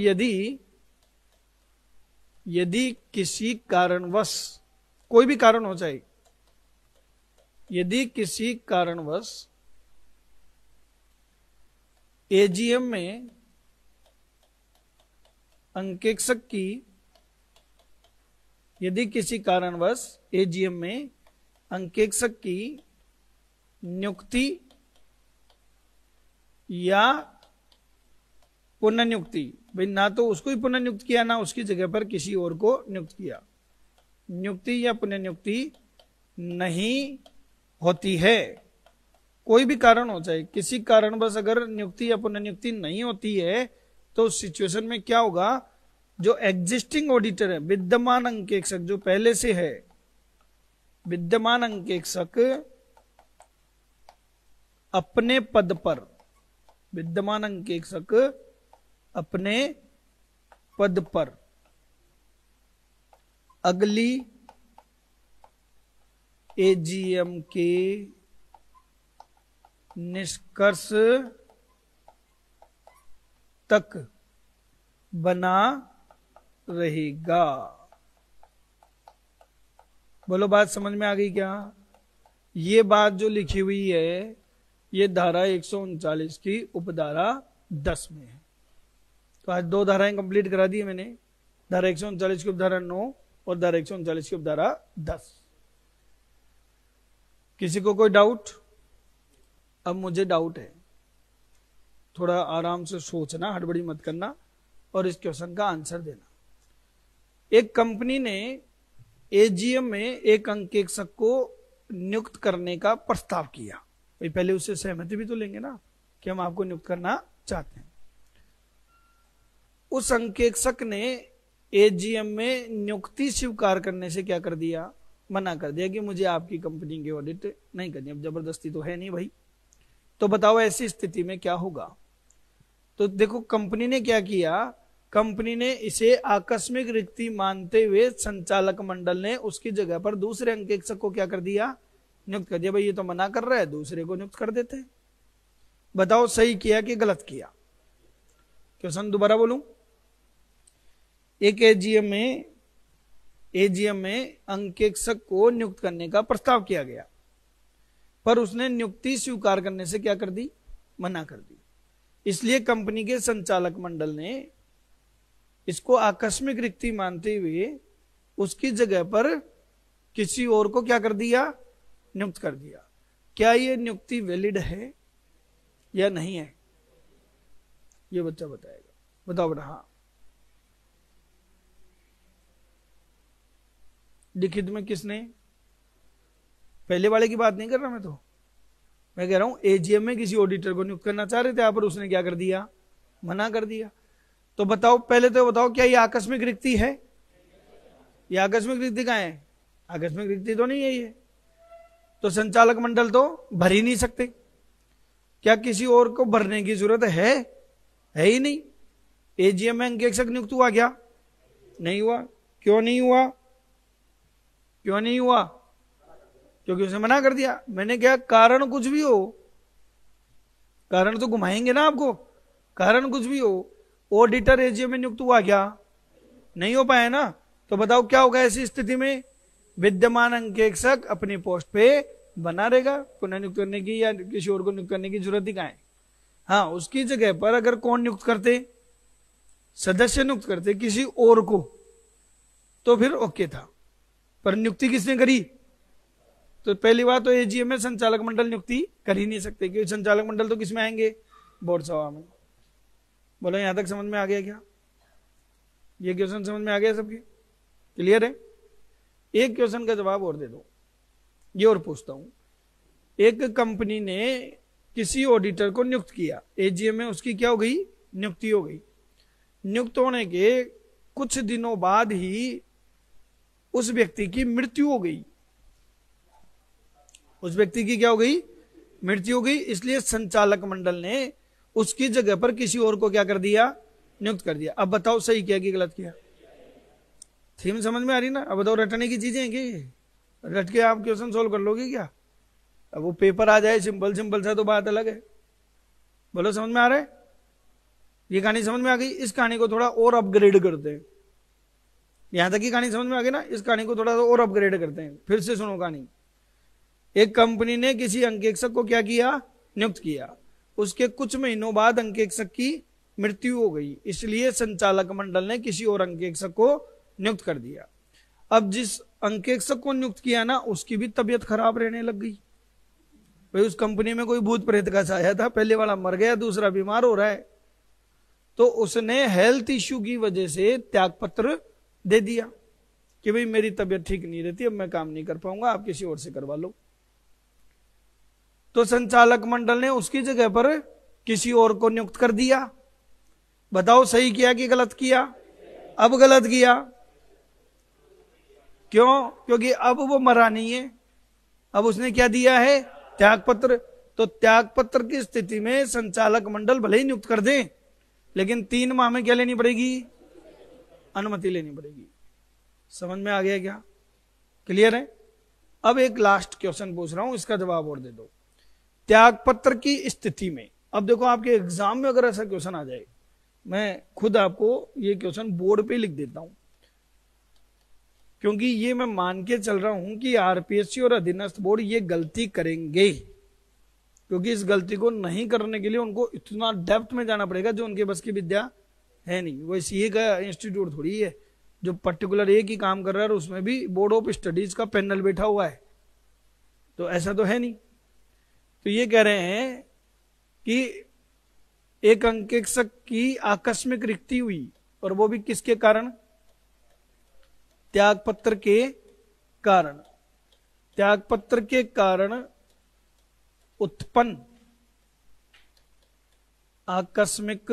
यदि किसी कारणवश, कोई भी कारण हो चाहे, यदि किसी कारणवश एजीएम में अंकेक्षक की, यदि किसी कारणवश एजीएम में अंकेक्षक की नियुक्ति या पुनर्नियुक्ति, भाई ना तो उसको ही पुनर्नियुक्त किया ना उसकी जगह पर किसी और को नियुक्त किया। नियुक्ति या पुनर्नियुक्ति नहीं होती है, कोई भी कारण हो जाए, किसी कारणवश अगर नियुक्ति या पुनर्नियुक्ति नहीं होती है तो उस सिचुएशन में क्या होगा, जो एग्जिस्टिंग ऑडिटर है, विद्यमान अंकेक्षक जो पहले से है, विद्यमान अंकेक्षक अपने पद पर, विद्यमान अंकेक्षक अपने पद पर अगली एजीएम के निष्कर्ष तक बना रहेगा। बोलो बात समझ में आ गई क्या? ये बात जो लिखी हुई है ये धारा 139 की उपधारा 10 में है। तो आज 2 धाराएं कंप्लीट करा दी मैंने, धारा 139 की उपधारा 9 और धारा 139 की उपधारा 10। किसी को कोई डाउट? अब मुझे डाउट है, थोड़ा आराम से सोचना, हड़बड़ी मत करना और इस क्वेश्चन का आंसर देना। एक कंपनी ने एजीएम में एक अंकेक्षक को नियुक्त करने का प्रस्ताव किया, भाई पहले उससे सहमति भी तो लेंगे ना कि हम आपको नियुक्त करना चाहते हैं। उस अंकेक्षक ने एजीएम में नियुक्ति स्वीकार करने से क्या कर दिया, मना कर दिया कि मुझे आपकी कंपनी की ऑडिट नहीं करनी। अब जबरदस्ती तो है नहीं भाई, तो बताओ ऐसी स्थिति में क्या होगा? तो देखो कंपनी ने क्या किया, कंपनी ने इसे आकस्मिक रिक्ति मानते हुए संचालक मंडल ने उसकी जगह पर दूसरे अंकेक्षक को क्या कर दिया, नियुक्त कर दिया। भाई ये तो मना कर रहा है, दूसरे को नियुक्त कर देते। बताओ सही किया कि गलत किया? क्वेश्चन दोबारा बोलूं, एक एजीएम में अंकेक्षक को नियुक्त करने का प्रस्ताव किया गया, पर उसने नियुक्ति स्वीकार करने से क्या कर दी, मना कर दी। इसलिए कंपनी के संचालक मंडल ने इसको आकस्मिक रिक्ति मानते हुए उसकी जगह पर किसी और को क्या कर दिया, नियुक्त कर दिया। क्या ये नियुक्ति वैलिड है या नहीं है, ये बच्चा बताएगा। बताओ बेटा। हाँ, लिखित में किसने, पहले वाले की बात नहीं कर रहा मैं कह रहा हूं एजीएम में किसी ऑडिटर को नियुक्त करना चाह रहे थे, पर उसने क्या कर दिया, मना कर दिया। तो बताओ, पहले तो बताओ क्या ये आकस्मिक रिक्ति है? ये आकस्मिक रिक्ति कहां है? आकस्मिक रिक्ति तो नहीं है ये, तो संचालक मंडल तो भर ही नहीं सकते। क्या किसी और को भरने की जरूरत है ही नहीं। एजीएम में अंकेक्षक नियुक्त हुआ क्या? नहीं हुआ। क्यों नहीं हुआ? क्यों नहीं हुआ? क्योंकि उसने मना कर दिया। मैंने क्या, कारण कुछ भी हो, कारण तो घुमाएंगे ना आपको, कारण कुछ भी हो, ऑडिटर एजीएम में नियुक्त हुआ क्या? नहीं हो पाया ना। तो बताओ क्या होगा ऐसी स्थिति में? विद्यमान अंकेक्षक अपनी पोस्ट पे बना रहेगा, पुनः करने की या किसी और को नियुक्त करने की जरूरत ही कहां है। हाँ, उसकी जगह पर अगर कौन नियुक्त करते, सदस्य नियुक्त करते किसी और को, तो फिर ओके था। पर नियुक्ति किसने करी? तो पहली बात तो एजीएम में संचालक मंडल नियुक्ति कर ही नहीं सकते, क्योंकि संचालक मंडल तो किसमें आएंगे, बोर्ड सभा में। बोलो यहां तक समझ में आ गया क्या? ये क्वेश्चन समझ में आ गया सबके? क्लियर है? एक क्वेश्चन का जवाब और दे दो, ये और पूछता हूं। एक कंपनी ने किसी ऑडिटर को नियुक्त किया, एजीएम में उसकी क्या हो गई, नियुक्ति हो गई। नियुक्त होने के कुछ दिनों बाद ही उस व्यक्ति की मृत्यु हो गई। उस व्यक्ति की क्या हो गई, मृत्यु हो गई। इसलिए संचालक मंडल ने उसकी जगह पर किसी और को क्या कर दिया, नियुक्त कर दिया। अब बताओ सही किया कि गलत किया? थीम समझ में आ रही ना? अब बताओ रटने की चीजें हैं कि रट के आप क्वेश्चन सोल्व कर लोगे क्या? अब वो पेपर आ जाए सिंपल सिंपल सा तो बात अलग है। बोलो समझ में आ रहा है? ये कहानी समझ में आ गई? इस कहानी को थोड़ा और अपग्रेड करते हैं। यहां तक की कहानी समझ में आ गई ना? इस कहानी को थोड़ा सा और अपग्रेड करते हैं। फिर से सुनो कहानी। एक कंपनी ने किसी अंकेक्षक को क्या किया, नियुक्त किया। उसके कुछ महीनों बाद अंकेक्षक की मृत्यु हो गई, इसलिए संचालक मंडल ने किसी और अंकेक्षक को नियुक्त कर दिया। अब जिस अंकेक्षक को नियुक्त किया ना, उसकी भी तबीयत खराब रहने लग गई। भाई उस कंपनी में कोई भूत प्रेत का साया था, पहले वाला मर गया, दूसरा बीमार हो रहा है। तो उसने हेल्थ इश्यू की वजह से त्यागपत्र दे दिया कि भाई मेरी तबीयत ठीक नहीं रहती, अब मैं काम नहीं कर पाऊंगा, आप किसी और से करवा लो। तो संचालक मंडल ने उसकी जगह पर किसी और को नियुक्त कर दिया। बताओ सही किया कि गलत किया? अब गलत किया। क्यों? क्योंकि अब वो मरा नहीं है, अब उसने क्या दिया है? त्यागपत्र। तो त्यागपत्र की स्थिति में संचालक मंडल भले ही नियुक्त कर दे, लेकिन 3 माह में क्या लेनी पड़ेगी? अनुमति लेनी पड़ेगी। समझ में आ गया क्या? क्लियर है? अब एक लास्ट क्वेश्चन पूछ रहा हूं, इसका जवाब और दे दो। त्यागपत्र की स्थिति में, अब देखो आपके एग्जाम में अगर ऐसा क्वेश्चन आ जाए, मैं खुद आपको ये क्वेश्चन बोर्ड पे लिख देता हूं, क्योंकि ये मैं मान के चल रहा हूं कि आरपीएससी और अधीनस्थ बोर्ड ये गलती करेंगे, क्योंकि इस गलती को नहीं करने के लिए उनको इतना डेप्थ में जाना पड़ेगा जो उनके बस की विद्या है नहीं। वो सीए का इंस्टीट्यूट थोड़ी है जो पर्टिकुलर एक ही काम कर रहा है और उसमें भी बोर्ड ऑफ स्टडीज का पैनल बैठा हुआ है, तो ऐसा तो है नहीं। तो ये कह रहे हैं कि एक अंकेक्षक की आकस्मिक रिक्ति हुई, और वो भी किसके कारण? त्यागपत्र के कारण। त्यागपत्र के कारण उत्पन्न आकस्मिक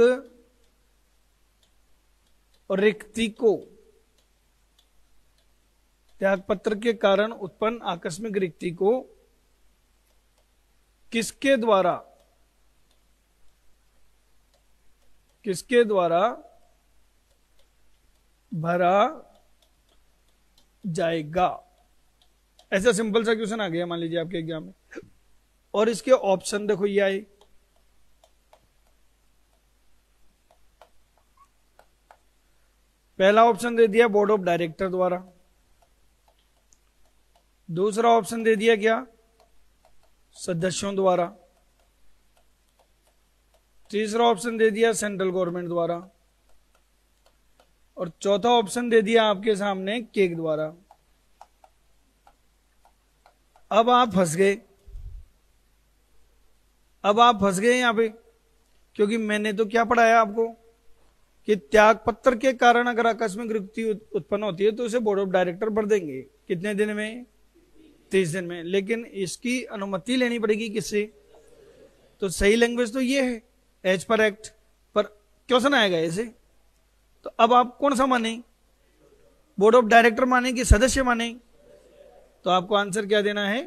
रिक्ति को, त्यागपत्र के कारण उत्पन्न आकस्मिक रिक्ति को किसके द्वारा भरा जाएगा? ऐसा सिंपल सा क्वेश्चन आ गया मान लीजिए आपके एग्जाम में, और इसके ऑप्शन देखो ये आए। पहला ऑप्शन दे दिया बोर्ड ऑफ डायरेक्टर द्वारा, दूसरा ऑप्शन दे दिया क्या? सदस्यों द्वारा, तीसरा ऑप्शन दे दिया सेंट्रल गवर्नमेंट द्वारा, और चौथा ऑप्शन दे दिया आपके सामने केक द्वारा। अब आप फंस गए, यहां पे, क्योंकि मैंने तो क्या पढ़ाया आपको कि त्यागपत्र के कारण अगर आकस्मिक रिक्ति उत्पन्न होती है तो उसे बोर्ड ऑफ डायरेक्टर भर देंगे। कितने दिन में? 30 दिन में। लेकिन इसकी अनुमति लेनी पड़ेगी किससे? तो सही लैंग्वेज तो ये है, एज पर एक्ट, पर क्वेश्चन आएगा ऐसे। तो अब आप कौन सा माने? बोर्ड ऑफ डायरेक्टर माने कि सदस्य माने? तो आपको आंसर क्या देना है?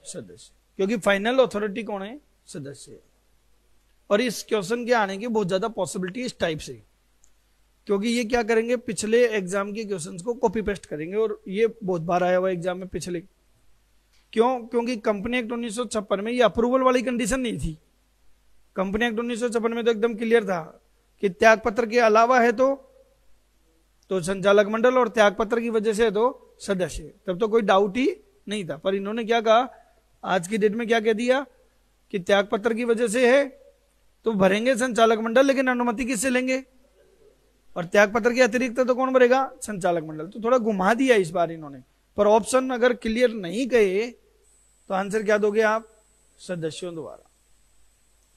सदस्य, क्योंकि फाइनल अथॉरिटी कौन है? सदस्य। और इस क्वेश्चन के आने की बहुत ज्यादा पॉसिबिलिटी इस टाइप से, क्योंकि ये क्या करेंगे, पिछले एग्जाम के क्वेश्चंस को कॉपी पेस्ट करेंगे, और ये बहुत बार आया हुआ एग्जाम में पिछले। क्यों? क्योंकि कंपनी एक्ट 1956 में ये अप्रूवल वाली कंडीशन नहीं थी। कंपनी एक्ट 1956 में तो एकदम क्लियर था कि त्यागपत्र के अलावा है तो संचालक मंडल, और त्यागपत्र की वजह से है तो सदस्य। तब तो कोई डाउट ही नहीं था। पर इन्होंने क्या कहा, आज की डेट में क्या कह दिया कि त्यागपत्र की वजह से है तो भरेंगे संचालक मंडल, लेकिन अनुमति किससे लेंगे? और त्यागपत्र के अतिरिक्त तो कौन भरेगा? संचालक मंडल। तो थोड़ा घुमा दिया इस बार इन्होंने। पर ऑप्शन अगर क्लियर नहीं गए तो आंसर क्या दोगे आप? सदस्यों द्वारा।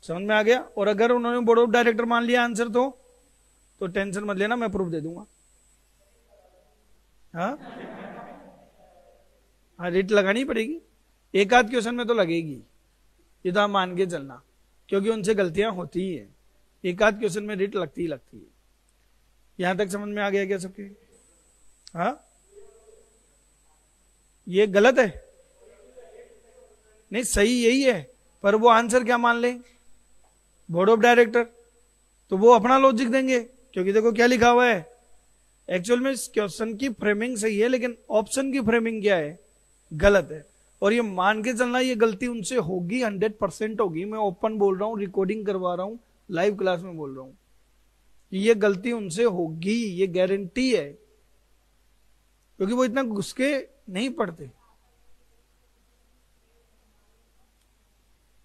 समझ में आ गया? और अगर उन्होंने बोर्ड ऑफ डायरेक्टर मान लिया आंसर तो टेंशन मत लेना, मैं प्रूफ दे दूंगा। हाँ, रिट लगानी पड़ेगी, एक आध क्वेश्चन में तो लगेगी, ये तो आप मान के चलना, क्योंकि उनसे गलतियां होती ही है। एक आध क्वेश्चन में रिट लगती ही लगती है। यहां तक समझ में आ गया क्या सबके? हाँ, ये गलत है? नहीं, सही यही है, पर वो आंसर क्या मान ले? Board of director. तो वो अपना लॉजिक देंगे, क्योंकि देखो क्या लिखा हुआ है। एक्चुअल में इस क्वेश्चन की फ्रेमिंग सही है, लेकिन ऑप्शन की फ्रेमिंग क्या है? गलत है। और ये मान के चलना ये गलती उनसे होगी, 100% होगी। मैं ओपन बोल रहा हूं, रिकॉर्डिंग करवा रहा हूं, लाइव क्लास में बोल रहा हूं, ये गलती उनसे होगी, ये गारंटी है, क्योंकि वो इतना घुस के नहीं पढ़ते।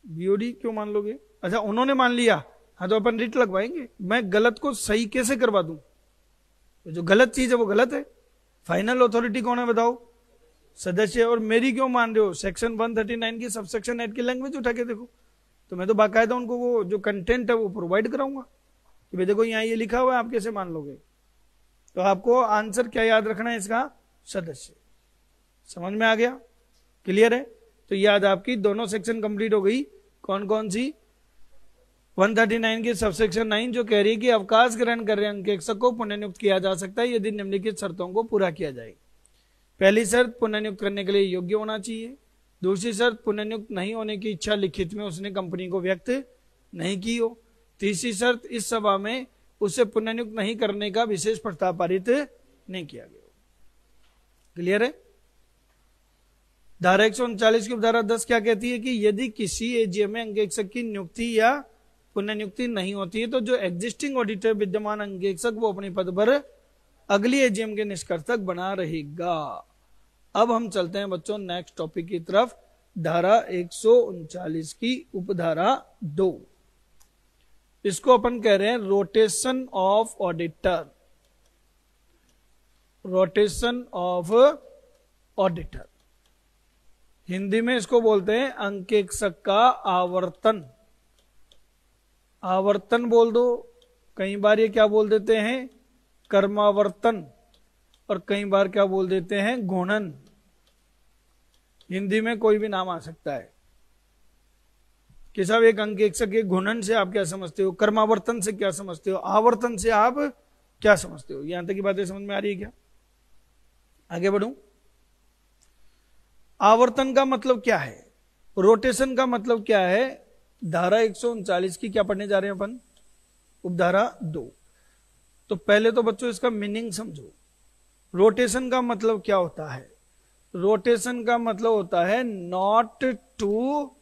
बीओडी क्यों मान लोगे? अच्छा, उन्होंने मान लिया, हाँ तो अपन रिट लगवाएंगे। मैं गलत को सही कैसे करवा दूं? तो जो गलत चीज है वो गलत है। फाइनल अथॉरिटी कौन है बताओ? सदस्य। और मेरी क्यों मान रहे हो? सेक्शन 139 की सबसेक्शन 8 की लैंग्वेज उठा के देखो। तो मैं तो बाकायदा उनको वो जो कंटेंट है वो प्रोवाइड कराऊंगा। कि भाई देखो यहाँ ये लिखा हुआ है, आप कैसे मान लोगे? तो आपको आंसर क्या याद रखना है इसका? सदस्य। समझ में आ गया? क्लियर है? तो याद आपकी दोनों सेक्शन कंप्लीट हो गई। कौन कौन सी? 139 की सबसेक्शन 9 जो कह रही है कि अवकाश ग्रहण कर रहे अंकेक्षक को पुनर्नियुक्त किया जा सकता है यदि निम्नलिखित शर्तों को पूरा किया जाए। पहली शर्त, पुनर्नियुक्त करने के लिए योग्य होना चाहिए। दूसरी शर्त, पुनर्नियुक्त नहीं होने की इच्छा लिखित में उसने कंपनी को व्यक्त नहीं की हो। तीसरी शर्त, इस सभा में उसे पुनर्नियुक्त नहीं करने का विशेष प्रस्ताव पारित नहीं किया गया। क्लियर है? धारा 139 की धारा 10 क्या कहती है कि यदि किसी एजीएम में अंकेक्षक की नियुक्ति या पुनर्नियुक्ति नहीं होती है तो जो एग्जिस्टिंग ऑडिटर विद्यमान अंकेक्षक वो अपने पद पर अगली एजीएम के निष्कर्ष तक बना रहेगा। अब हम चलते हैं बच्चों नेक्स्ट टॉपिक की तरफ, धारा 139 की उपधारा 2। इसको अपन कह रहे हैं rotation of auditor. Rotation of auditor, Hindi में इसको बोलते हैं अंकेक्षक का आवर्तन। आवर्तन बोल दो, कई बार ये क्या बोल देते हैं? कर्मावर्तन, और कई बार क्या बोल देते हैं? घूर्णन। हिंदी में कोई भी नाम आ सकता है कि साहब एक अंकेक्षक के घूर्णन से आप क्या समझते हो, कर्मावर्तन से क्या समझते हो, आवर्तन से आप क्या समझते हो? यहां तक की बातें समझ में आ रही है क्या? आगे बढ़ूं। आवर्तन का मतलब क्या है, रोटेशन का मतलब क्या है? धारा 139 की क्या पढ़ने जा रहे हैं अपन? उपधारा 2। तो पहले तो बच्चों इसका मीनिंग समझो। रोटेशन का मतलब क्या होता है? रोटेशन का मतलब होता है not to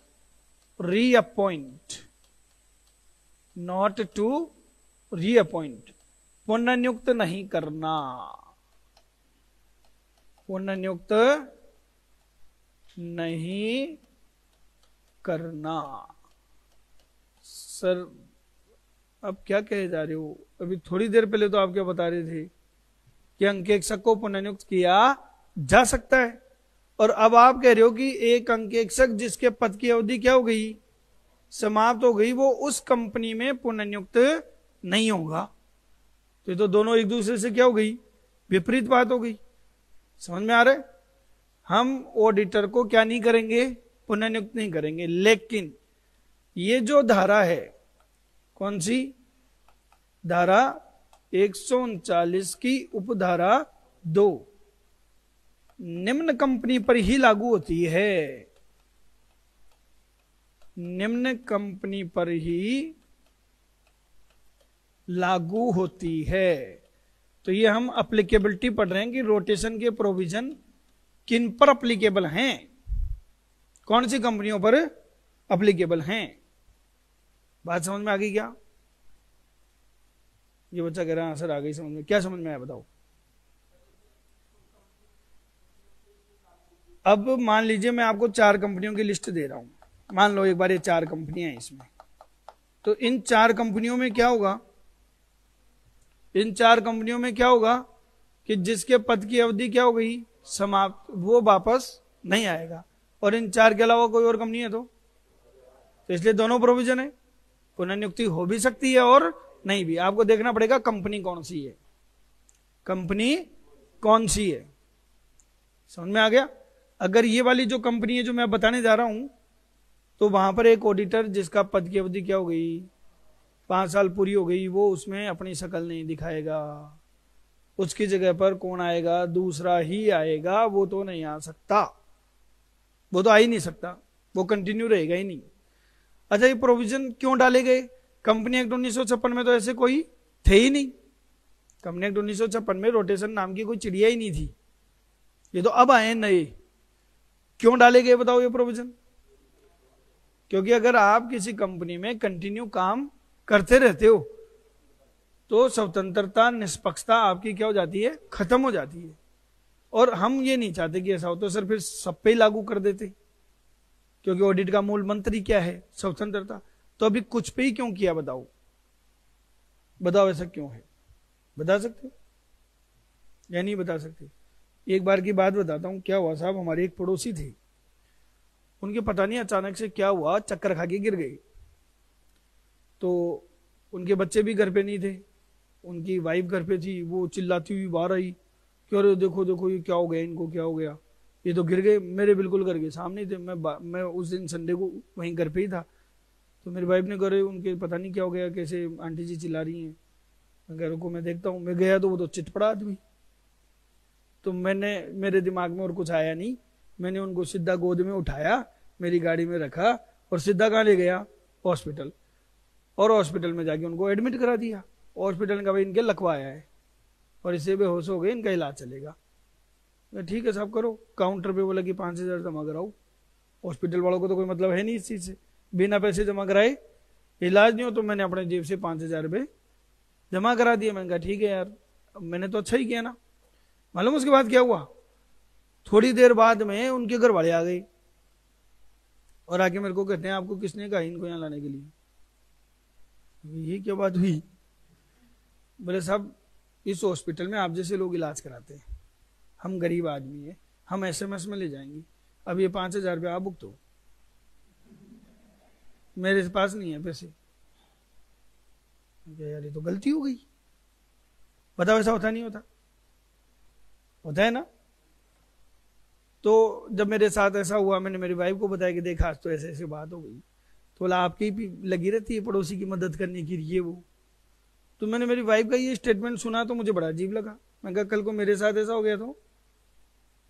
reappoint, not to reappoint, पुनर्नियुक्त नहीं करना, पुनर्नियुक्त नहीं करना। सर अब क्या कहे जा रहे हो? अभी थोड़ी देर पहले तो आप क्या बता रहे थे कि अंकेक्षक को पुनर्नियुक्त किया जा सकता है, और अब आप कह रहे हो कि एक अंकेक्षक जिसके पद की अवधि क्या हो गई? समाप्त हो गई, वो उस कंपनी में पुनर्नियुक्त नहीं होगा। तो ये तो दोनों एक दूसरे से क्या हो गई? विपरीत बात हो गई। समझ में आ रहा है? हम ऑडिटर को क्या नहीं करेंगे? पुनर्नियुक्त नहीं करेंगे। लेकिन ये जो धारा है, कौन सी धारा? 139 की उपधारा 2 निम्न कंपनी पर ही लागू होती है। निम्न कंपनी पर ही लागू होती है। तो ये हम अप्लीकेबिलिटी पढ़ रहे हैं कि रोटेशन के प्रोविजन किन पर अप्लीकेबल हैं, कौन सी कंपनियों पर अप्लीकेबल हैं। बात समझ में आ गई क्या? ये बच्चा कह रहा है आंसर आ गई समझ में। क्या समझ में आया बताओ? अब मान लीजिए मैं आपको 4 कंपनियों की लिस्ट दे रहा हूं। मान लो एक बार ये 4 कंपनियां हैं इसमें, तो इन 4 कंपनियों में क्या होगा? इन 4 कंपनियों में क्या होगा कि जिसके पद की अवधि क्या हो गई? समाप्त, वो वापस नहीं आएगा। और इन 4 के अलावा कोई और कंपनी है तो इसलिए दोनों प्रोविजन है, पुनर्नियुक्ति हो भी सकती है और नहीं भी। आपको देखना पड़ेगा कंपनी कौन सी है, कंपनी कौन सी है। समझ में आ गया? अगर ये वाली जो कंपनी है जो मैं बताने जा रहा हूं, तो वहां पर एक ऑडिटर जिसका पद की अवधि क्या हो गई? 5 साल पूरी हो गई, वो उसमें अपनी शक्ल नहीं दिखाएगा। उसकी जगह पर कौन आएगा? दूसरा ही आएगा। वो तो नहीं आ सकता, वो तो आ ही नहीं सकता, वो कंटिन्यू रहेगा ही नहीं। अच्छा, ये प्रोविजन क्यों डाले गए? कंपनी एक्ट 1956 में तो ऐसे कोई थे ही नहीं। कंपनी एक्ट 1956 में रोटेशन नाम की कोई चिड़िया ही नहीं थी। ये तो अब आए नए। क्यों डाले गए बताओ ये प्रोविजन? क्योंकि अगर आप किसी कंपनी में कंटिन्यू काम करते रहते हो तो स्वतंत्रता, निष्पक्षता आपकी क्या हो जाती है? खत्म हो जाती है। और हम ये नहीं चाहते कि ऐसा हो, तो सर फिर सब पे ही लागू कर देते, क्योंकि ऑडिट का मूल मंत्र ही क्या है? स्वतंत्रता। तो अभी कुछ पे ही क्यों किया बताओ? बताओ ऐसा क्यों है? बता सकते या नहीं बता सकते? एक बार की बात बताता हूं। क्या हुआ साहब, हमारे एक पड़ोसी थे, उनके पता नहीं अचानक से क्या हुआ, चक्कर खा के गिर गए। तो उनके बच्चे भी घर पे नहीं थे, उनकी वाइफ घर पे थी, वो चिल्लाती हुई बाहर आई कि अरे देखो देखो ये क्या हो गया, इनको क्या हो गया, ये तो गिर गए, मेरे बिल्कुल घर के सामने थे, मैं उस दिन संडे को वहीं घर पे ही था। तो मेरी वाइफ ने करे उनके पता नहीं क्या हो गया, कैसे आंटी जी चिल्ला रही हैं। मैं घर को मैं देखता हूँ, मैं गया तो वो तो चिटपड़ा आदमी। तो मेरे दिमाग में और कुछ आया नहीं, मैंने उनको सीधा गोद में उठाया, मेरी गाड़ी में रखा और सीधा कहाँ ले गया, हॉस्पिटल। और हॉस्पिटल में जाके उनको एडमिट करा दिया। हॉस्पिटल का भाई इनके लखवाया है और इससे बेहोश हो गए, इनका इलाज चलेगा। ठीक है साहब करो। काउंटर पे बोला कि 5,000 जमा कराओ। हॉस्पिटल वालों को तो कोई मतलब है नहीं इस चीज से, बिना पैसे जमा कराए इलाज नहीं हो। तो मैंने अपने जेब से 5,000 रुपये जमा करा दिए। मैंने कहा ठीक है यार, मैंने तो अच्छा ही किया ना। मालूम उसके बाद क्या हुआ, थोड़ी देर बाद में उनके घर वाले आ गए और आके मेरे को कहते हैं आपको किसने कहा इनको यहाँ लाने के लिए। ये क्या बात हुई? बोले साहब इस हॉस्पिटल में आप जैसे लोग इलाज कराते हैं, हम गरीब आदमी हैं, हम SMS में ले जाएंगे, अब ये 5,000 रुपये आप भुगतो, मेरे पास नहीं है पैसे। यार ये तो गलती हो गई। बताओ ऐसा होता नहीं होता? होता है ना। तो जब मेरे साथ ऐसा हुआ, मैंने मेरी वाइफ को बताया कि देख आज तो ऐसे ऐसे बात हो गई। तो बोला आपकी भी लगी रहती है पड़ोसी की मदद करने की ये वो। तो मैंने मेरी वाइफ का ये स्टेटमेंट सुना तो मुझे बड़ा अजीब लगा। मैं कहा कल को मेरे साथ ऐसा हो गया तो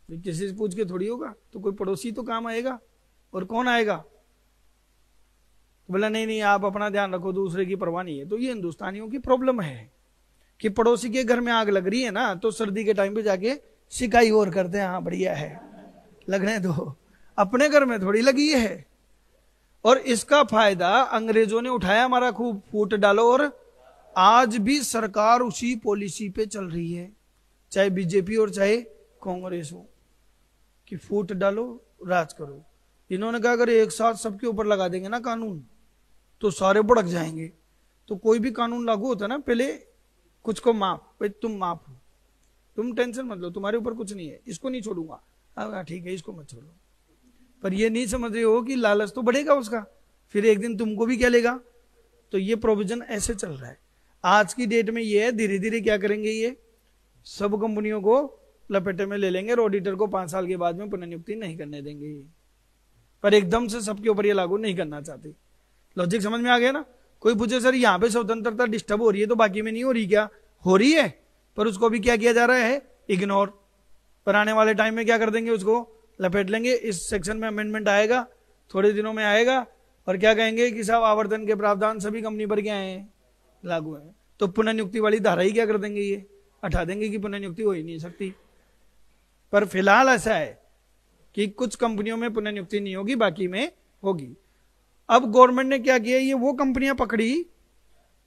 किसी से पूछ के थोड़ी होगा, तो कोई पड़ोसी तो काम आएगा, और कौन आएगा? तो बोला नहीं नहीं आप अपना ध्यान रखो, दूसरे की परवाह नहीं है। तो ये हिंदुस्तानियों की प्रॉब्लम है कि पड़ोसी के घर में आग लग रही है ना, तो सर्दी के टाइम पे जाके सिकाई और करते हैं, हाँ बढ़िया है लगने दो, अपने घर में थोड़ी लगी है। और इसका फायदा अंग्रेजों ने उठाया हमारा खूब, फूट डालो। और आज भी सरकार उसी पॉलिसी पे चल रही है, चाहे बीजेपी और चाहे कांग्रेस हो, कि फूट डालो राज करो। इन्होंने कहा अगर एक साथ सबके ऊपर लगा देंगे ना कानून तो सारे भड़क जाएंगे। तो कोई भी कानून लागू होता है ना, पहले कुछ को माफ, भाई तुम माफ हो, तुम टेंशन मत लो, तुम्हारे ऊपर कुछ नहीं है, इसको नहीं छोड़ूंगा, हाँ ठीक है इसको मत छोड़ो। पर ये नहीं समझ रहे हो कि लालच तो बढ़ेगा उसका, फिर एक दिन तुमको भी क्या लेगा। तो ये प्रोविजन ऐसे चल रहा है आज की डेट में। ये है धीरे धीरे क्या करेंगे, ये सब कंपनियों को लपेटे में ले लेंगे और ऑडिटर को 5 साल के बाद में पुनर्नियुक्ति नहीं करने देंगे। पर एकदम से सबके ऊपर ये लागू नहीं करना चाहते। लॉजिक समझ में आ गया ना? कोई पूछे सर यहाँ पे स्वतंत्रता डिस्टर्ब हो रही है तो बाकी में नहीं हो रही क्या? हो रही है, पर उसको भी क्या किया जा रहा है, इग्नोर। पर आने वाले टाइम में क्या कर देंगे, उसको लपेट लेंगे। इस सेक्शन में अमेंडमेंट आएगा, थोड़े दिनों में आएगा, और क्या कहेंगे कि साहब आवर्तन के प्रावधान सभी कंपनी पर क्या है, लागू है। तो पुनर्नियुक्ति वाली धारा ही क्या कर देंगे, ये हटा देंगे कि पुनर्नियुक्ति हो ही नहीं सकती। पर फिलहाल ऐसा है कि कुछ कंपनियों में पुनर्नियुक्ति नहीं होगी, बाकी में होगी। अब गवर्नमेंट ने क्या किया, ये वो कंपनियां पकड़ी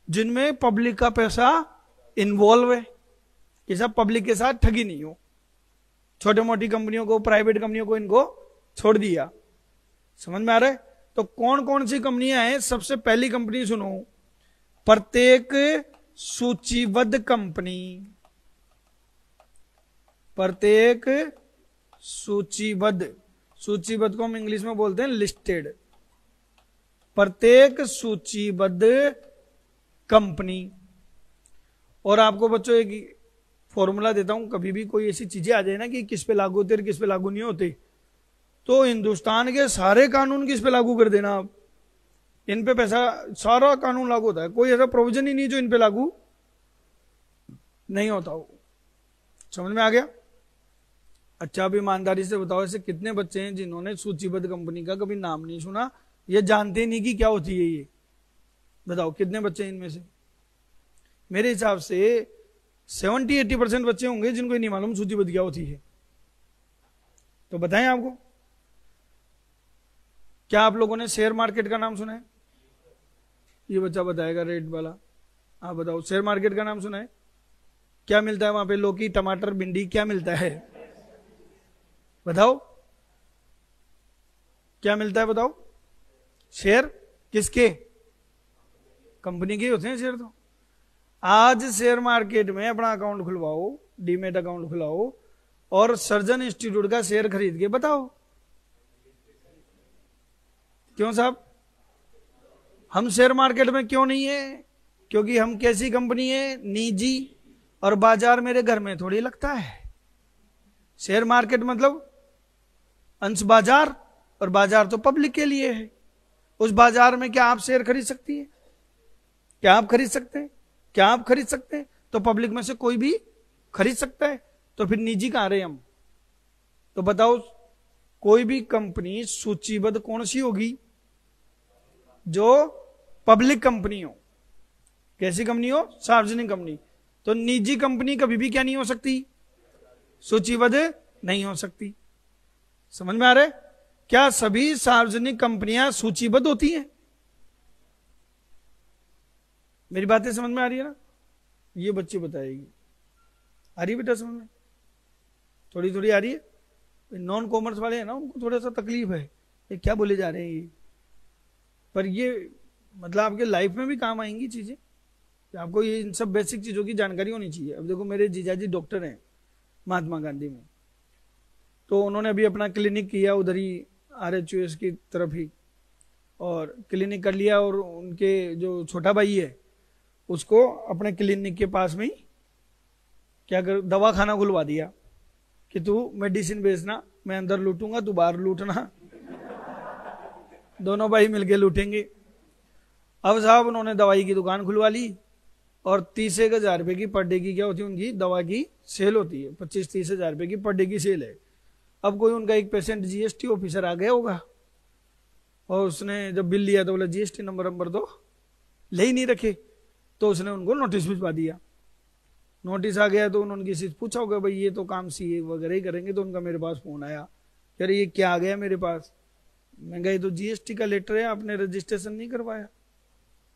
जिनमें पब्लिक का पैसा इन्वॉल्व है, कि सब पब्लिक के साथ ठगी नहीं हो। छोटे मोटी कंपनियों को, प्राइवेट कंपनियों को इनको छोड़ दिया। समझ में आ रहा है? तो कौन कौन सी कंपनियां हैं? सबसे पहली कंपनी सुनो, प्रत्येक सूचीबद्ध कंपनी, प्रत्येक सूचीबद्ध, सूचीबद्ध को हम इंग्लिश में बोलते हैं लिस्टेड, प्रत्येक सूचीबद्ध कंपनी। और आपको बच्चों एक फॉर्मूला देता हूं, कभी भी कोई ऐसी चीजें आ जाए ना कि किस पे लागू होते और किस पे लागू नहीं होते, तो हिंदुस्तान के सारे कानून किस पे लागू कर देना आप। इन पे पैसा, सारा कानून लागू होता है, कोई ऐसा प्रोविजन ही नहीं जो इन पे लागू नहीं होता हो। समझ में आ गया? अच्छा अब ईमानदारी से बताओ, ऐसे कितने बच्चे हैं जिन्होंने सूचीबद्ध कंपनी का कभी नाम नहीं सुना, ये जानते नहीं कि क्या होती है ये? बताओ कितने बच्चे हैं इनमें से? मेरे हिसाब से 70-80% बच्चे होंगे जिनको नहीं मालूम सूचीबद्ध क्या होती है। तो बताएं आपको, क्या आप लोगों ने शेयर मार्केट का नाम सुना है? ये बच्चा बताएगा रेड वाला। आप बताओ, शेयर मार्केट का नाम सुना है? क्या मिलता है वहां पे? लौकी, टमाटर, भिंडी, क्या मिलता है? बताओ क्या मिलता है, बताओ। शेयर किसके? कंपनी के होते हैं शेयर। तो आज शेयर मार्केट में अपना अकाउंट खुलवाओ, डीमेट अकाउंट खुलाओ और सर्जन इंस्टीट्यूट का शेयर खरीद के बताओ। क्यों साहब, हम शेयर मार्केट में क्यों नहीं है? क्योंकि हम कैसी कंपनी है, निजी, और बाजार मेरे घर में थोड़ी लगता है। शेयर मार्केट मतलब अंश बाजार, और बाजार तो पब्लिक के लिए है। उस बाजार में क्या आप शेयर खरीद सकती है? क्या आप खरीद सकते हैं? क्या आप खरीद सकते हैं? तो पब्लिक में से कोई भी खरीद सकता है, तो फिर निजी कहां रहे हम? तो बताओ, कोई भी कंपनी सूचीबद्ध कौन सी होगी? जो पब्लिक कंपनी हो। कैसी कंपनी हो? सार्वजनिक कंपनी। तो निजी कंपनी कभी भी क्या नहीं हो सकती? सूचीबद्ध नहीं हो सकती। समझ में आ रहा है? क्या सभी सार्वजनिक कंपनियां सूचीबद्ध होती हैं? मेरी बातें समझ में आ रही है ना? ये बच्चे बताएगी। आ रही है बेटा समझ में? थोड़ी थोड़ी आ रही है। नॉन कॉमर्स वाले हैं ना, उनको थोड़ा सा तकलीफ है, ये क्या बोले जा रहे हैं ये। पर ये मतलब आपके लाइफ में भी काम आएंगी चीजें, आपको ये इन सब बेसिक चीजों की जानकारी होनी चाहिए। अब देखो, मेरे जीजाजी डॉक्टर हैं महात्मा गांधी में, तो उन्होंने अभी अपना क्लिनिक किया उधर ही RHUS की तरफ ही, और क्लिनिक कर लिया। और उनके जो छोटा भाई है उसको अपने क्लिनिक के पास में ही क्या कर, दवा खाना खुलवा दिया कि तू मेडिसिन बेचना, मैं अंदर लूटूंगा, तू बाहर लूटना, दोनों भाई मिलके लूटेंगे। अब साहब उन्होंने दवाई की दुकान खुलवा ली, और 30,000 रुपए की पर डे की क्या होती है उनकी दवा की सेल होती है। 25-30 हजार रुपए की पर डे की सेल है। अब कोई उनका एक पेशेंट GST ऑफिसर आ गया होगा, और उसने जब बिल लिया तो बोला GST नंबर दो, ले ही नहीं रखे, तो उसने उनको नोटिस भिजवा दिया। नोटिस आ गया तो उन्होंने किसी से पूछा होगा, भाई ये तो काम CA वगैरह ही करेंगे। तो उनका मेरे पास फोन आया, अरे ये क्या आ गया मेरे पास? मैं गई तो GST का लेटर है, आपने रजिस्ट्रेशन नहीं करवाया,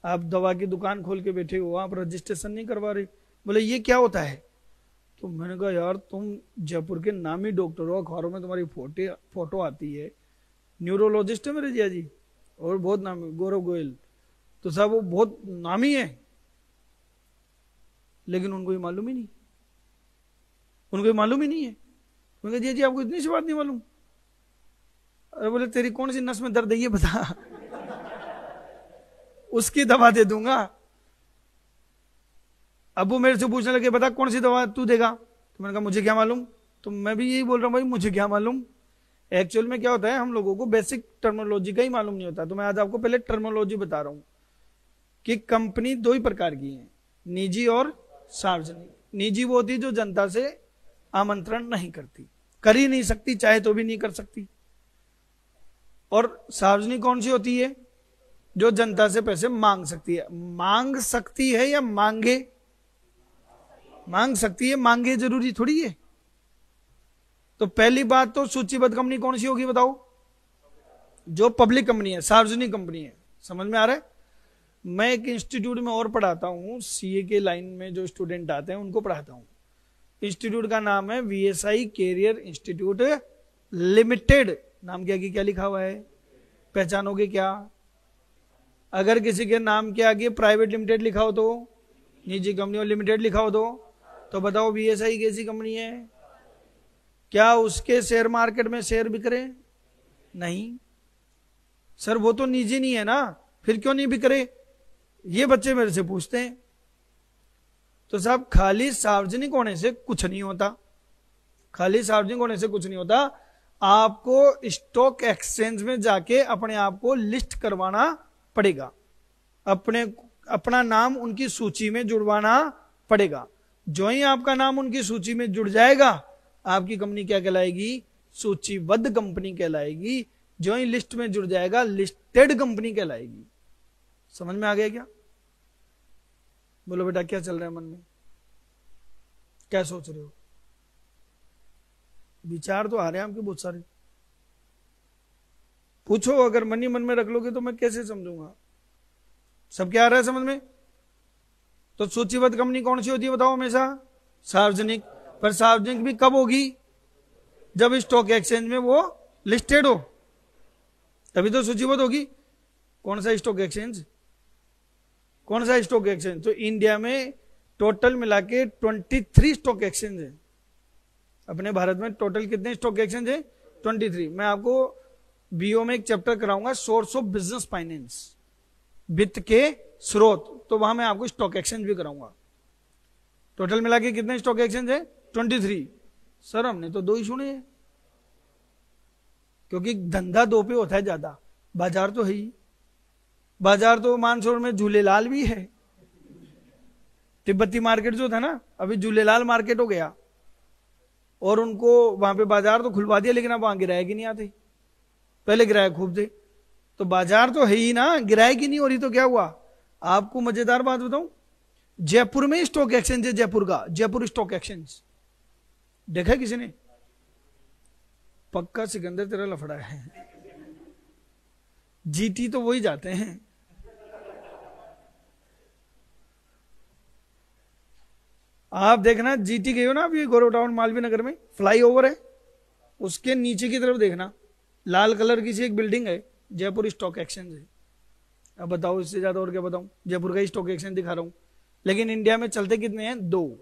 आप दवा की दुकान खोल के बैठे हो, आप रजिस्ट्रेशन नहीं करवा रहे। बोले ये क्या होता है? तो मैंने कहा यार तुम जयपुर के नामी डॉक्टर हो, अखबारों में तुम्हारी फोटो आती है, न्यूरोलॉजिस्ट है मेरे जिया जी, और बहुत नामी, गौरव गोयल, तो साहब वो बहुत नामी है, लेकिन उनको ये मालूम ही नहीं, उनको ये मालूम ही नहीं है। मैंने कहा जिया जी आपको इतनी सी बात नहीं मालूम? अरे बोले तेरी कौन सी नस में दर्द है ये बता, उसकी दवा दे दूंगा। अब वो मेरे से पूछने लगे बता कौन सी दवा तू देगा? तो मैंने कहा मुझे क्या मालूम। तो मैं भी यही बोल रहा हूं भाई, मुझे क्या मालूम। एक्चुअल में क्या होता है, हम लोगों को बेसिक टर्मिनोलॉजी का ही मालूम नहीं होता। तो मैं आज आपको पहले टर्मिनोलॉजी बता रहा हूं कि कंपनी दो ही प्रकार की है, निजी और सार्वजनिक। निजी वो होती है जो जनता से आमंत्रण नहीं करती, कर ही नहीं सकती, चाहे तो भी नहीं कर सकती। और सार्वजनिक कौन सी होती है? जो जनता से पैसे मांग सकती है। मांग सकती है या मांगे? मांग सकती है, मांगे जरूरी थोड़ी है। तो पहली बात तो सूचीबद्ध कंपनी कौन सी होगी बताओ? जो पब्लिक कंपनी है, सार्वजनिक कंपनी है। समझ में आ रहा है? मैं एक इंस्टीट्यूट में और पढ़ाता हूं, CA के लाइन में जो स्टूडेंट आते हैं उनको पढ़ाता हूं। इंस्टीट्यूट का नाम है VSI कैरियर इंस्टीट्यूट लिमिटेड। नाम क्या क्या लिखा हुआ है? पहचानोगे क्या? अगर किसी के नाम के आगे प्राइवेट लिमिटेड लिखा हो तो, निजी कंपनी और लिमिटेड लिखा हो तो बताओ VSI कैसी कंपनी है? क्या उसके शेयर मार्केट में शेयर बिक रहे? नहीं सर, वो तो निजी नहीं है ना, फिर क्यों नहीं बिक रहे? ये बच्चे मेरे से पूछते हैं। तो साहब खाली सार्वजनिक होने से कुछ नहीं होता, खाली सार्वजनिक होने से कुछ नहीं होता। आपको स्टॉक एक्सचेंज में जाके अपने आप को लिस्ट करवाना पड़ेगा, अपना नाम उनकी सूची में जुड़वाना पड़ेगा। जो ही आपका नाम उनकी सूची में जुड़ जाएगा, आपकी कंपनी क्या कहलाएगी? सूचीबद्ध कंपनी कहलाएगी। जो ही लिस्ट में जुड़ जाएगा, लिस्टेड कंपनी कहलाएगी। समझ में आ गया क्या? बोलो बेटा क्या चल रहा है मन में, क्या सोच रहे हो? विचार तो आ रहे हैं आपके बहुत सारे। पूछो, अगर मन ही मन में रख लोगे तो मैं कैसे समझूंगा? सब क्या आ रहा है समझ में? तो सूचीबद्ध कंपनी कौन सी होती है बताओ? हमेशा सार्वजनिक। पर सार्वजनिक भी कब होगी? जब स्टॉक एक्सचेंज में वो लिस्टेड हो, तभी तो सूचीबद्ध होगी। कौन सा स्टॉक एक्सचेंज? कौन सा स्टॉक एक्सचेंज? तो इंडिया में टोटल मिला के 23 स्टॉक एक्सचेंज है। अपने भारत में टोटल कितने स्टॉक एक्सचेंज है? 23। मैं आपको BO में एक चैप्टर कराऊंगा, सोर्स ऑफ बिजनेस फाइनेंस, वित्त के स्रोत। तो वहां मैं आपको स्टॉक एक्सचेंज भी कराऊंगा। टोटल मिला के कितने स्टॉक एक्सचेंज है? 23। सर हमने तो 2 ही सुने हैं, क्योंकि धंधा 2 पे होता है ज्यादा, बाजार तो है ही। बाजार तो मानसरोवर में झूलेलाल भी है, तिब्बती मार्केट जो था ना, अभी झूलेलाल मार्केट हो गया, और उनको वहां पे बाजार तो खुलवा दिया, लेकिन अब वहां गिरायक ही नहीं आते, पहले गिरायक खूब थे। तो बाजार तो है ही ना, गिरायक ही नहीं हो रही, तो क्या हुआ? आपको मजेदार बात बताऊं, जयपुर में स्टॉक एक्सचेंज है, जयपुर का, जयपुर स्टॉक एक्सचेंज, देखा है किसी ने? पक्का सिकंदर तेरा लफड़ा है, जीटी तो वही जाते हैं। आप देखना, जीटी गए हो ना अभी गौरव टाउन मालवीय नगर में, फ्लाईओवर है, उसके नीचे की तरफ देखना, लाल कलर की सी एक बिल्डिंग है, जयपुर स्टॉक एक्सचेंज है। अब बताओ इससे ज्यादा और क्या बताऊं? जयपुर का स्टॉक एक्सचेंज दिखा रहा हूं। लेकिन इंडिया में चलते कितने हैं? 2,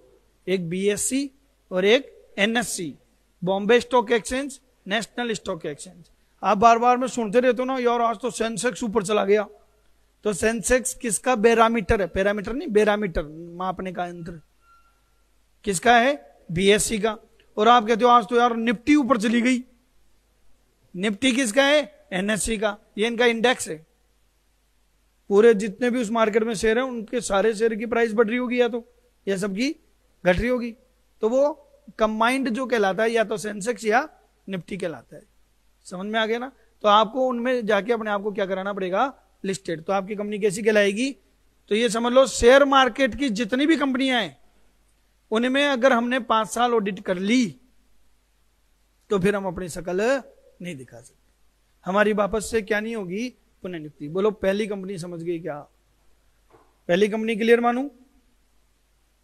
एक बीएससी और एक NSC, Bombay stock exchange, national stock exchange. आप बार बार में सुनते रहते हो ना, यार आज तो सेंसेक्स ऊपर चला गया। तो सेंसेक्स किसका बैरोमीटर है? पैरामीटर नहीं, बैरोमीटर, मापने का यंत्र किसका है? बीएससी का। और आप कहते हो आज तो यार निफ्टी ऊपर चली गई, निफ्टी किसका है? एनएससी का। ये इनका इंडेक्स है, पूरे जितने भी उस मार्केट में शेयर हैं उनके सारे शेयर की प्राइस बढ़ रही होगी, या तो या सबकी घट रही होगी। तो वो कंबाइंड जो कहलाता है, या तो सेंसेक्स या निफ्टी कहलाता है। समझ में आ गया ना? तो आपको उनमें जाके अपने आप को क्या कराना पड़ेगा? लिस्टेड। तो आपकी कंपनी कैसी कहलाएगी? तो ये समझ लो, शेयर मार्केट की जितनी भी कंपनियां हैं उनमें अगर हमने 5 साल ऑडिट कर ली तो फिर हम अपनी शकल नहीं दिखा सकते, हमारी वापस से क्या नहीं होगी? पुनर्नियुक्ति। बोलो पहली कंपनी समझ गई क्या? पहली कंपनी क्लियर मानू?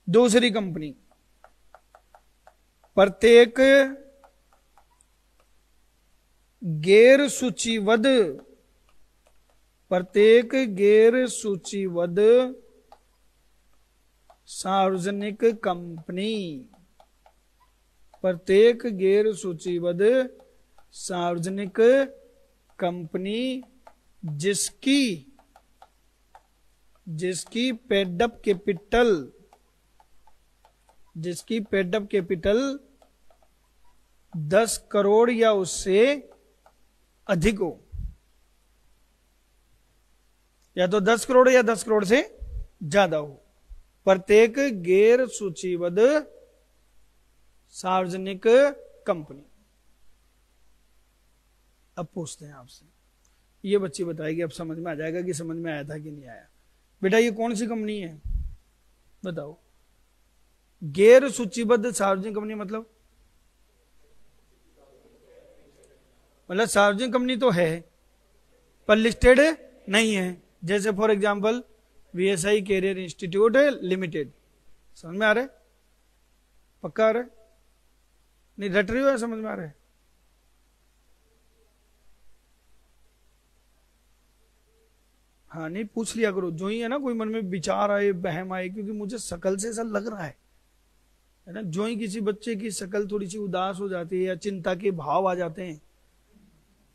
दूसरी कंपनी, प्रत्येक गैर सूचीबद्ध सार्वजनिक कंपनी, प्रत्येक गैर सूचीबद्ध सार्वजनिक कंपनी जिसकी पेडअप कैपिटल 10 करोड़ या उससे अधिक हो, या तो 10 करोड़ या 10 करोड़ से ज्यादा हो, प्रत्येक गैर सूचीबद्ध सार्वजनिक कंपनी। अब पूछते हैं आपसे, ये बच्ची बताएगी, अब समझ में आ जाएगा कि समझ में आया था कि नहीं आया। बेटा ये कौन सी कंपनी है बताओ? गैर सूचीबद्ध सार्वजनिक कंपनी मतलब सार्वजनिक कंपनी तो है पर लिस्टेड नहीं है। जैसे for example VSI career institute limited. समझ में आ रहा है? पक्का आ रहा है? नहीं रट रही हो या समझ में आ रहा है? हाँ नहीं पूछ लिया करो, जो ही है ना कोई मन में विचार आए, बहम आए, क्योंकि मुझे शकल से ऐसा लग रहा है ना, जो ही किसी बच्चे की शकल थोड़ी सी उदास हो जाती है या चिंता के भाव आ जाते हैं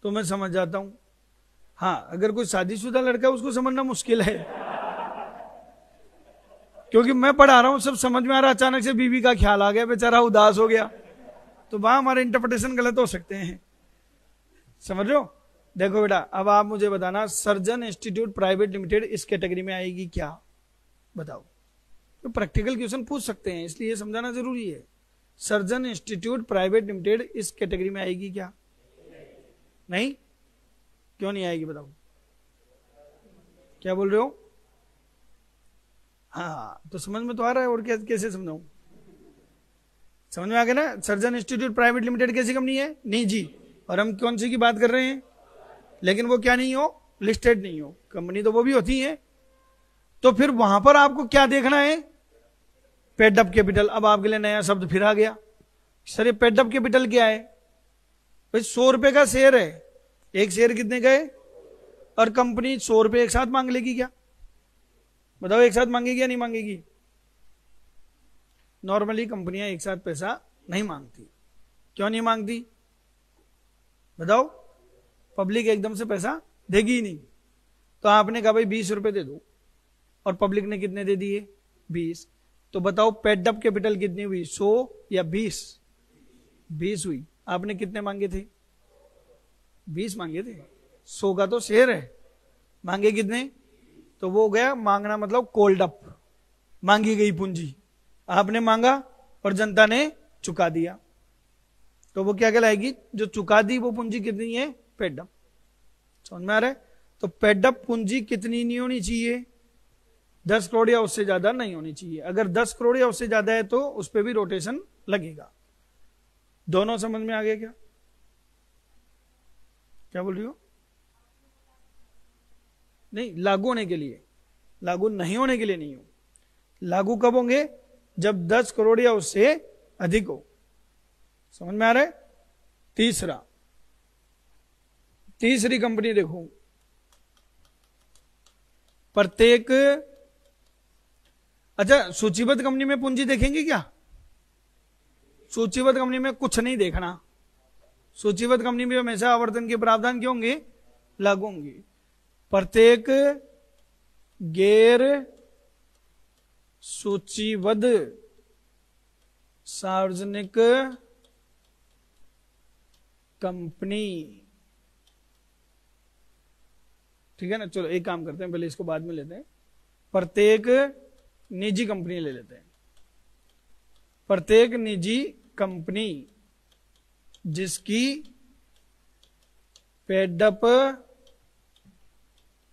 तो मैं समझ जाता हूं। हाँ अगर कोई शादीशुदा लड़का है उसको समझना मुश्किल है, क्योंकि मैं पढ़ा रहा हूं सब समझ में आ रहा, अचानक से बीवी का ख्याल आ गया, बेचारा उदास हो गया, तो वहां हमारे इंटरप्रिटेशन गलत हो सकते हैं। समझ रहे हो? देखो बेटा अब आप मुझे बताना, सर्जन इंस्टीट्यूट प्राइवेट लिमिटेड इस कैटेगरी में आएगी क्या? बताओ। तो प्रैक्टिकल क्वेश्चन पूछ सकते हैं, इसलिए समझाना जरूरी है। सर्जन इंस्टीट्यूट प्राइवेट लिमिटेड इस कैटेगरी में आएगी क्या? नहीं? क्यों नहीं आएगी बताओ? क्या बोल रहे हो? हाँ तो समझ में तो आ रहा है, और क्या कैसे समझाऊं? समझ में आ गया ना? सर्जन इंस्टीट्यूट प्राइवेट लिमिटेड कैसी कंपनी है? निजी। और हम कौन सी की बात कर रहे हैं? लेकिन वो क्या नहीं हो? लिस्टेड नहीं हो। कंपनी तो वो भी होती है। तो फिर वहां पर आपको क्या देखना है? Paid up capital. अब आपके लिए नया शब्द फिर आ गया, सर ये पेडअप कैपिटल क्या है? भाई 100 रुपए का शेयर है, एक शेयर कितने का है? और कंपनी 100 रुपए एक साथ मांग लेगी क्या? बताओ एक साथ मांगेगी या नहीं मांगेगी? नॉर्मली कंपनियां एक साथ पैसा नहीं मांगती। क्यों नहीं मांगती बताओ? पब्लिक एकदम से पैसा देगी ही नहीं। तो आपने कहा भाई 20 रुपए दे दो, और पब्लिक ने कितने दे दिए 20। तो बताओ पेड अप कैपिटल कितनी हुई 100 या 20? 20 हुई। आपने कितने मांगे थे? 20 मांगे थे। 100 का तो शेयर है, मांगे कितने? तो वो हो गया मांगना मतलब कोल्ड अप, मांगी गई पूंजी। आपने मांगा और जनता ने चुका दिया, तो वो क्या कहलाएगी? जो चुका दी वो पूंजी कितनी है? Paid up. समझ में आ रहा है? तो पेड अप पूंजी कितनी नहीं होनी चाहिए? 10 करोड़ या उससे ज्यादा नहीं होनी चाहिए। अगर 10 करोड़ या उससे ज्यादा है तो उस पर भी रोटेशन लगेगा। दोनों समझ में आ गया क्या? क्या बोल रही हो? नहीं, लागू होने के लिए, लागू नहीं होने के लिए नहीं हो। लागू कब होंगे? जब 10 करोड़ या उससे अधिक हो। समझ में आ रहा है? तीसरी कंपनी देखो, प्रत्येक, अच्छा सूचीबद्ध कंपनी में पूंजी देखेंगे क्या? सूचीबद्ध कंपनी में कुछ नहीं देखना। सूचीबद्ध कंपनी में हमेशा आवर्तन के प्रावधान क्यों होंगे? लागू होंगे। प्रत्येक गैर सूचीबद्ध सार्वजनिक कंपनी, ठीक है ना? चलो एक काम करते हैं, पहले इसको बाद में लेते हैं। प्रत्येक निजी कंपनी ले लेते हैं। प्रत्येक निजी कंपनी जिसकी पेड अप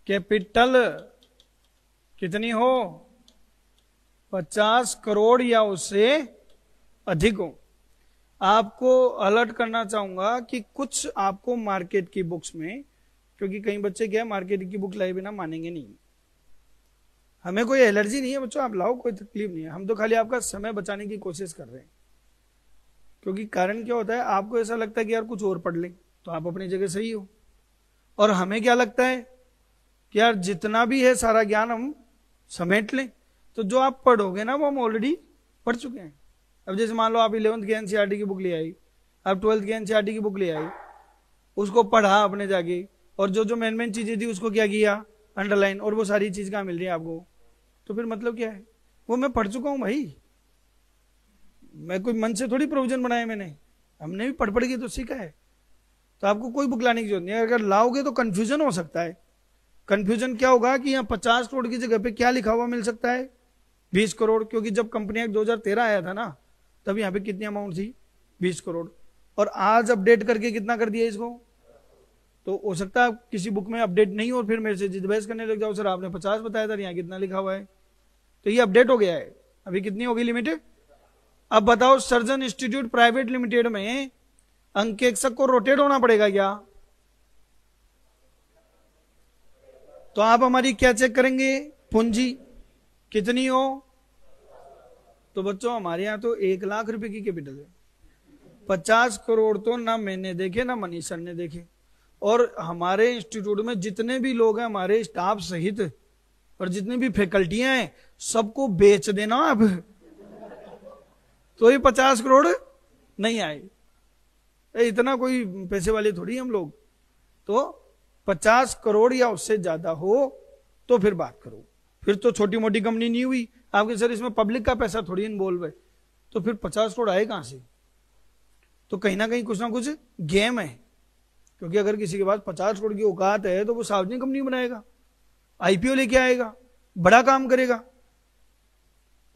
कैपिटल कितनी हो? 50 करोड़ या उससे अधिक हो। आपको अलर्ट करना चाहूंगा कि कुछ आपको मार्केट की बुक्स में, क्योंकि कई बच्चे क्या है मार्केट की बुक लाए बिना मानेंगे नहीं। हमें कोई एलर्जी नहीं है बच्चों, आप लाओ, कोई तकलीफ नहीं है। हम तो खाली आपका समय बचाने की कोशिश कर रहे हैं। क्योंकि कारण क्या होता है, आपको ऐसा लगता है कि यार कुछ और पढ़ लें, तो आप अपनी जगह सही हो। और हमें क्या लगता है कि यार जितना भी है सारा ज्ञान हम समेट लें। तो जो आप पढ़ोगे ना वो हम ऑलरेडी पढ़ चुके हैं। अब जैसे मान लो आप 11th के एनसीईआरटी की बुक ले आई, आप 12th के एनसीईआरटी की बुक ले आई, उसको पढ़ा आपने जाके, और जो जो मेन चीजें थी उसको क्या किया? अंडरलाइन। और वो सारी चीज कहाँ मिल रही है आपको? तो फिर मतलब क्या है? वो मैं पढ़ चुका हूं भाई। मैं कोई मन से थोड़ी प्रोविजन बनाया मैंने, हमने भी पढ़ के तो सीखा है। तो आपको कोई बुक लाने की जरूरत नहीं है। अगर लाओगे तो कंफ्यूजन हो सकता है। कंफ्यूजन क्या होगा कि यहाँ 50 करोड़ की जगह पे क्या लिखा हुआ मिल सकता है? 20 करोड़। क्योंकि जब कंपनी एक्ट 2013 आया था ना, तब यहाँ पे कितनी अमाउंट थी? 20 करोड़। और आज अपडेट करके कितना कर दिया इसको? तो हो सकता है किसी बुक में अपडेट नहीं हो और फिर मेरे से जिद बहस करने लग जाओ, सर आपने 50 बताया था, यहाँ कितना लिखा हुआ है। तो ये अपडेट हो गया है। अभी कितनी होगी लिमिटेड? अब बताओ, सर्जन इंस्टीट्यूट प्राइवेट लिमिटेड में अंकेक्षक को रोटेट होना पड़ेगा क्या? तो आप हमारी क्या चेक करेंगे? पूंजी कितनी हो? तो बच्चों हमारे यहां तो 1 लाख रुपए की कैपिटल है। 50 करोड़ तो ना मैंने देखे ना मनीष सर ने देखे। और हमारे इंस्टीट्यूट में जितने भी लोग हैं, हमारे स्टाफ सहित, और जितनी भी फैकल्टियां हैं, सबको बेच देना अब, तो ये 50 करोड़ नहीं आए। इतना कोई पैसे वाले थोड़ी हम लोग। तो 50 करोड़ या उससे ज्यादा हो तो फिर बात करो। फिर तो छोटी मोटी कंपनी नहीं हुई आपके, सर इसमें पब्लिक का पैसा थोड़ी इन्वॉल्व है। तो फिर 50 करोड़ आए कहां से? तो कहीं ना कहीं कुछ ना कुछ गेम है। क्योंकि अगर किसी के पास 50 करोड़ की औकात है तो वो सार्वजनिक कंपनी बनाएगा, आईपीओ लेके आएगा, बड़ा काम करेगा।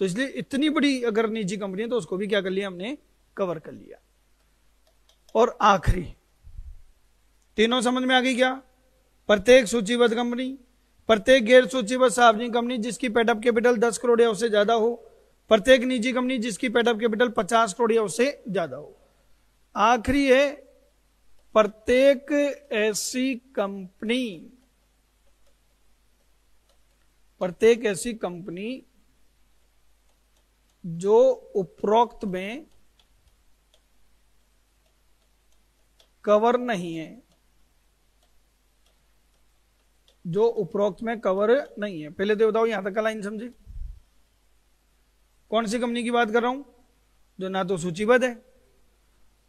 तो इसलिए इतनी बड़ी अगर निजी कंपनी है तो उसको भी क्या कर लिया हमने? कवर कर लिया। और आखिरी तीनों समझ में आ गई क्या? प्रत्येक सूचीबद्ध कंपनी, प्रत्येक गैर सूचीबद्ध सार्वजनिक कंपनी जिसकी पेड अप कैपिटल 10 करोड़ या उससे ज्यादा हो, प्रत्येक निजी कंपनी जिसकी पेड अप कैपिटल 50 करोड़ या उससे ज्यादा हो। आखिरी है प्रत्येक ऐसी कंपनी जो उपरोक्त में कवर नहीं है, जो उपरोक्त में कवर नहीं है। पहले तो बताओ यहां तक का लाइन समझे? कौन सी कंपनी की बात कर रहा हूं? जो ना तो सूचीबद्ध है,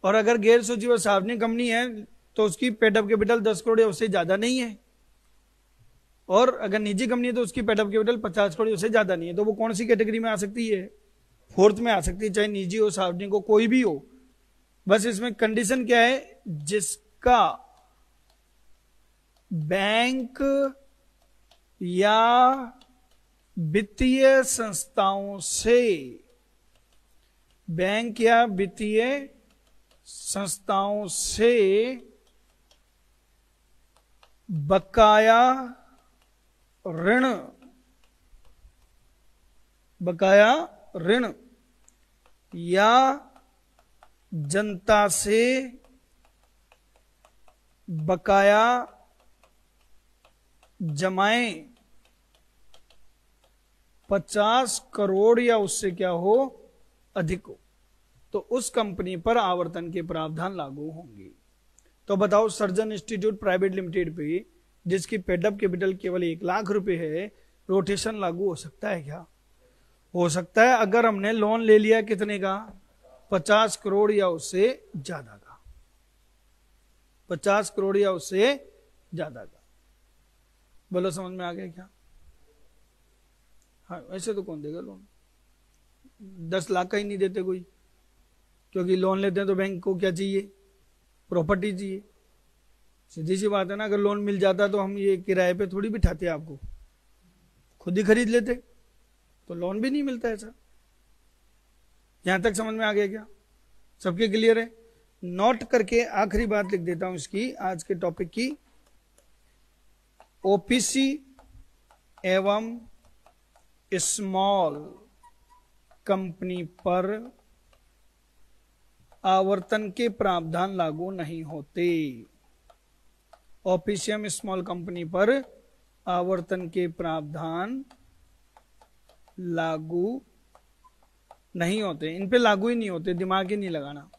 और अगर गैर सूचीबद्ध सार्वजनिक कंपनी है तो उसकी पेड अप कैपिटल 10 करोड़ या उससे ज्यादा नहीं है। और अगर निजी कंपनी है तो उसकी पेड अप कैपिटल 50 करोड़ उससे ज्यादा नहीं है, तो वो कौन सी कैटेगरी में आ सकती है? फोर्थ में आ सकती है, चाहे निजी हो सार्वजनिक हो कोई भी हो। बस इसमें कंडीशन क्या है, जिसका बैंक या वित्तीय संस्थाओं से, बैंक या वित्तीय संस्थाओं से बकाया ऋण या जनता से बकाया जमाएं 50 करोड़ या उससे क्या हो अधिक हो, तो उस कंपनी पर आवर्तन के प्रावधान लागू होंगे। तो बताओ, सर्जन इंस्टीट्यूट प्राइवेट लिमिटेड पे जिसकी पेडअप कैपिटल केवल 1 लाख रुपए है, रोटेशन लागू हो सकता है क्या? हो सकता है, अगर हमने लोन ले लिया कितने का? 50 करोड़ या उससे ज्यादा का, 50 करोड़ या उससे ज्यादा का। बोलो समझ में आ गया क्या? हाँ, ऐसे तो कौन देगा लोन? 10 लाख का ही नहीं देते कोई, क्योंकि लोन लेते हैं तो बैंक को क्या चाहिए? प्रॉपर्टी चाहिए। सीधी सी बात है ना, अगर लोन मिल जाता तो हम ये किराए पे थोड़ी बिठाते आपको, खुद ही खरीद लेते। तो लोन भी नहीं मिलता ऐसा। यहां तक समझ में आ गया क्या? सबके क्लियर है? नोट करके आखिरी बात लिख देता हूं इसकी, आज के टॉपिक की। ओपीसी एवं स्मॉल कंपनी पर आवर्तन के प्रावधान लागू नहीं होते। ओपीसी एवं स्मॉल कंपनी पर आवर्तन के प्रावधान लागू नहीं होते, इन पे लागू ही नहीं होते, दिमाग ही नहीं लगाना।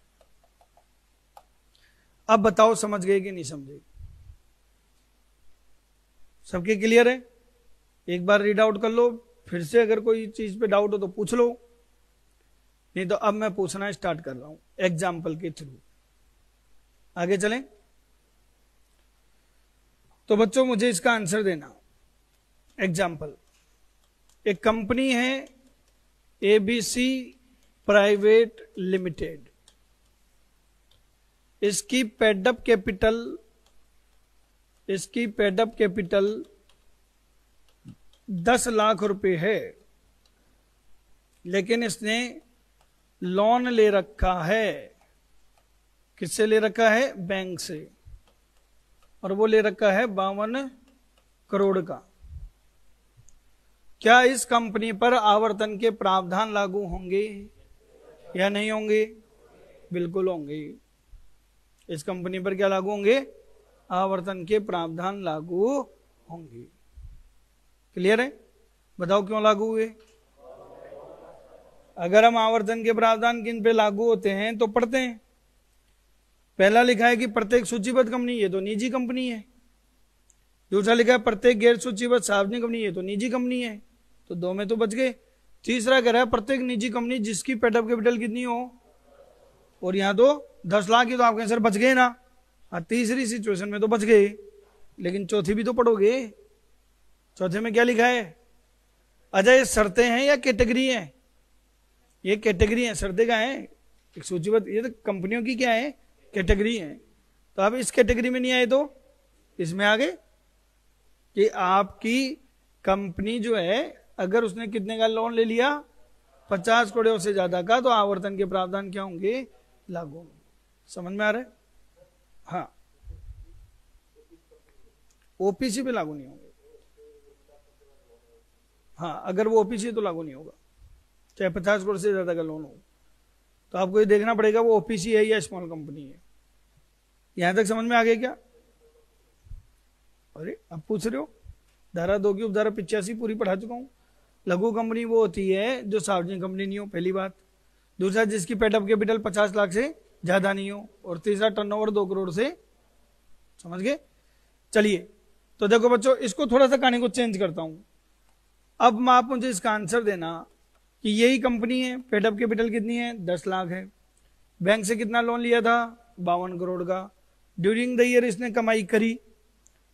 अब बताओ समझ गए कि नहीं समझे? सबके क्लियर है? एक बार रीड आउट कर लो, फिर से अगर कोई चीज पे डाउट हो तो पूछ लो, नहीं तो अब मैं पूछना स्टार्ट कर रहा हूं एग्जाम्पल के थ्रू। आगे चलें। तो बच्चों मुझे इसका आंसर देना। एग्जाम्पल, एक कंपनी है एबीसी प्राइवेट लिमिटेड, इसकी पेडअप कैपिटल 10 लाख रुपए है, लेकिन इसने लोन ले रखा है। किससे ले रखा है? बैंक से, और वो ले रखा है 52 करोड़ का। क्या इस कंपनी पर आवर्तन के प्रावधान लागू होंगे या नहीं होंगे? बिल्कुल होंगे। इस कंपनी पर क्या लागू होंगे? आवर्तन के प्रावधान लागू होंगे। क्लियर है? बताओ क्यों लागू हुए? अगर हम आवर्तन के प्रावधान किन पे लागू होते हैं तो पढ़ते हैं। पहला लिखा है कि प्रत्येक सूचीबद्ध कंपनी, ये तो निजी कंपनी है। दूसरा लिखा है प्रत्येक गैर सूचीबद्ध सार्वजनिक कंपनी, ये तो निजी कंपनी है, तो 2 में तो बच गए। तीसरा कह रहा है प्रत्येक निजी कंपनी जिसकी पेडअप कैपिटल कितनी हो, और यहां तो 10 लाख की, तो आपके आंसर बच गए ना। हाँ, तीसरी सिचुएशन में तो बच गए, लेकिन चौथी भी तो पढ़ोगे। चौथे में क्या लिखा है? अच्छा, ये शर्तें हैं या कैटेगरी हैं? ये कैटेगरी है, शर्तें क्या है? एक सूचीबद्ध, ये तो कंपनियों की क्या है? कैटेगरी है। तो आप इस कैटेगरी में नहीं आए तो इसमें आ गए कि आपकी कंपनी जो है, अगर उसने कितने का लोन ले लिया? 50 करोड़ से ज्यादा का, तो आवर्तन के प्रावधान क्या होंगे? लागू होंगे। समझ में आ रहा है? हाँ, ओपीसी पे लागू नहीं होंगे। हाँ, अगर वो ओपीसी तो लागू नहीं होगा, चाहे 50 करोड़ से ज्यादा का लोन हो। तो आपको ये देखना पड़ेगा वो ओपीसी है या स्मॉल कंपनी है। यहां तक समझ में आ गया क्या? अरे अब पूछ रहे हो, धारा 2 की उपधारा 85 पूरी पढ़ा चुका हूं। लघु कंपनी वो होती है जो सार्वजनिक कंपनी नहीं हो, पहली बात। दूसरा, जिसकी पेडअप कैपिटल 50 लाख से ज्यादा नहीं हो, और तीसरा टर्नओवर 2 करोड़ से। समझ गए? चलिए, तो देखो बच्चों, इसको थोड़ा सा कहानी को चेंज करता हूं। अब आप मुझे इसका आंसर देना कि यही कंपनी है, पेडअप कैपिटल कितनी है? 10 लाख है। बैंक से कितना लोन लिया था? 52 करोड़ का। ड्यूरिंग द ईयर इसने कमाई करी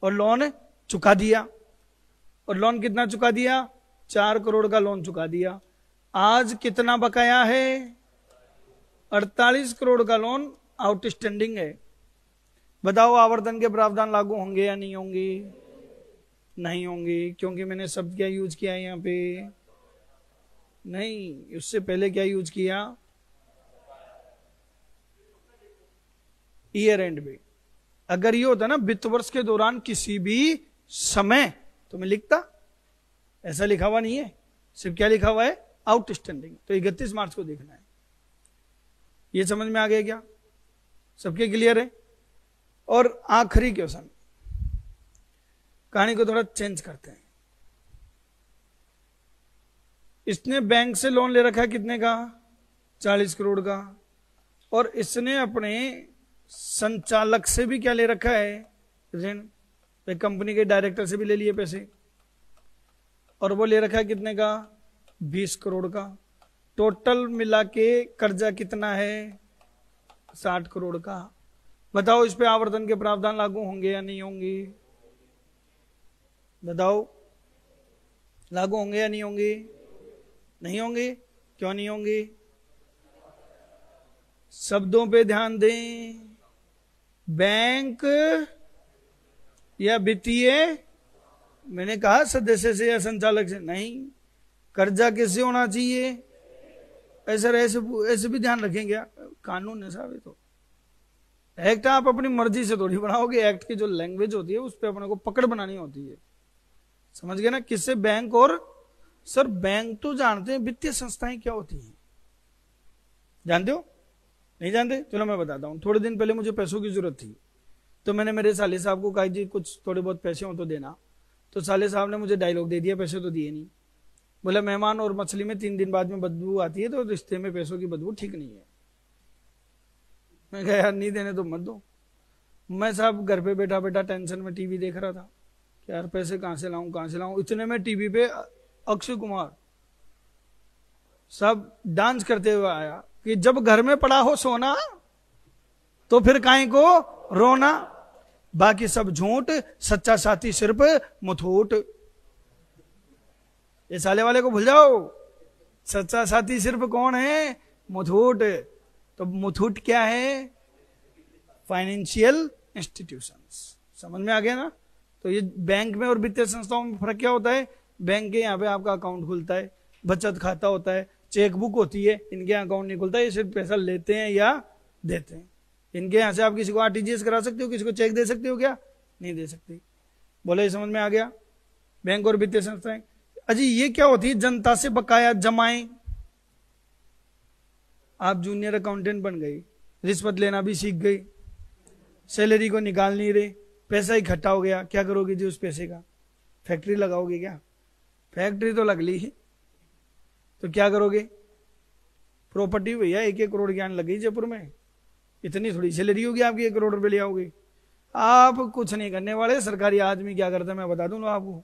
और लोन चुका दिया। और लोन कितना चुका दिया? 4 करोड़ का लोन चुका दिया। आज कितना बकाया है? 48 करोड़ का लोन आउटस्टैंडिंग है। बताओ आवर्तन के प्रावधान लागू होंगे या नहीं होंगे? नहीं होंगे, क्योंकि मैंने शब्द क्या यूज किया है यहाँ पे? नहीं, उससे पहले क्या यूज किया? ईयर एंड में। अगर ये होता ना वित्त वर्ष के दौरान किसी भी समय, तो मैं लिखता। ऐसा लिखा हुआ नहीं है, सिर्फ क्या लिखा हुआ है? आउटस्टैंडिंग। तो 31 मार्च को देखना है। ये समझ में आ गया क्या? सबके क्लियर है? और आखिरी क्वेश्चन, कहानी को थोड़ा चेंज करते हैं। इसने बैंक से लोन ले रखा है कितने का? 40 करोड़ का। और इसने अपने संचालक से भी क्या ले रखा है? ऋण। कंपनी के डायरेक्टर से भी ले लिए पैसे, और वो ले रखा है कितने का? 20 करोड़ का। टोटल मिला के कर्जा कितना है? 60 करोड़ का। बताओ इस पे आवर्तन के प्रावधान लागू होंगे या नहीं होंगे? बताओ, लागू होंगे या नहीं होंगे? नहीं होंगे। क्यों नहीं होंगे? शब्दों पे ध्यान दें। बैंक या वित्तीय, मैंने कहा सदस्य से या संचालक से नहीं। कर्जा किससे होना चाहिए? ऐसे भी ध्यान रखेंगे। कानून है साहब, ये तो एक्ट आप अपनी मर्जी से थोड़ी बनाओगे। एक्ट की जो लैंग्वेज होती है उस पर अपने को पकड़ बनानी होती है। समझ गए ना? किससे? बैंक। और सर बैंक तो जानते हैं, वित्तीय संस्थाएं क्या होती हैं जानते हो? नहीं जानते? चलो मैं बताता हूं। थोड़े दिन पहले मुझे पैसों की जरूरत थी, तो मैंने मेरे साले साहब को कहा जी कुछ थोड़े बहुत पैसे हो तो देना। तो साले साहब ने मुझे डायलॉग दे दिया, पैसे तो दिए नहीं। बोला मेहमान और मछली में 3 दिन बाद में बदबू आती है, तो रिश्ते में पैसों की बदबू ठीक नहीं है। मैं कहा यार नहीं देने तो मत दो। मैं साहब घर पे बैठा बैठा टेंशन में टीवी देख रहा था कि यार पैसे कहां से लाऊं। इतने में टीवी पे अक्षय कुमार सब डांस करते हुए आया कि जब घर में पड़ा हो सोना तो फिर काहे को रोना, बाकी सब झूठ, सच्चा साथी सिर्फ मुथूट। ये साले वाले को भूल जाओ। सच्चा साथी सिर्फ कौन है? मुथूट। तो मुथूट क्या है? Financial institutions. समझ में आ गया ना? तो ये बैंक में और वित्तीय संस्थाओं में फर्क क्या होता है? बैंक के यहाँ पे आपका अकाउंट खुलता है, बचत खाता होता है, चेकबुक होती है। इनके यहाँ अकाउंट नहीं खुलता, ये सिर्फ पैसा लेते हैं या देते हैं। इनके यहाँ से आप किसी को आरटीजीएस करा सकते हो, किसी को चेक दे सकते हो क्या? नहीं दे सकते। बोले समझ में आ गया? बैंक और वित्तीय संस्थाएं। अजी ये क्या होती है? जनता से बकाया जमाएं। आप जूनियर अकाउंटेंट बन गई, रिश्वत लेना भी सीख गई, सैलरी को निकाल नहीं रहे, पैसा इकट्ठा हो गया, क्या करोगे जी उस पैसे का? फैक्ट्री लगाओगे क्या? फैक्ट्री तो लग ली, तो क्या करोगे? प्रॉपर्टी भैया 1-1 करोड़ की आने लगी जयपुर में। इतनी थोड़ी सैलरी होगी आपकी 1 करोड़ रुपए ले आओगे? आप कुछ नहीं करने वाले। सरकारी आदमी क्या करता है मैं बता दूं ना आपको,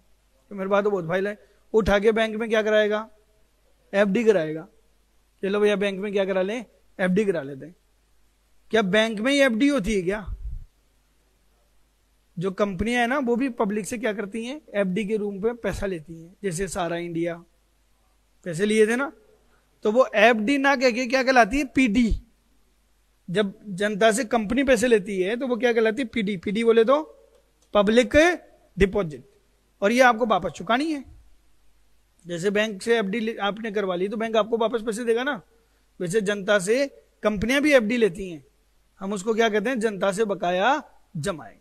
तो मेरे पास तो बहुत फाइल है। उठा के बैंक में क्या कराएगा? एफडी कराएगा। चलो भैया बैंक में क्या करा लें? एफडी करा लेते हैं। क्या बैंक में ही एफडी होती है क्या? जो कंपनियां है ना वो भी पब्लिक से क्या करती हैं? एफडी के रूप में पैसा लेती हैं। जैसे सारा इंडिया पैसे लिए थे ना, तो वो एफडी ना कह के क्या कहलाती है? पीडी। जब जनता से कंपनी पैसे लेती है तो वो क्या कहलाती है? पीडी। पीडी बोले तो पब्लिक डिपॉजिट। और ये आपको वापस चुकानी है। जैसे बैंक से एफडी आपने करवा ली तो बैंक आपको वापस पैसे देगा ना, वैसे जनता से कंपनियां भी एफडी लेती हैं। हम उसको क्या कहते हैं? जनता से बकाया जमाएं।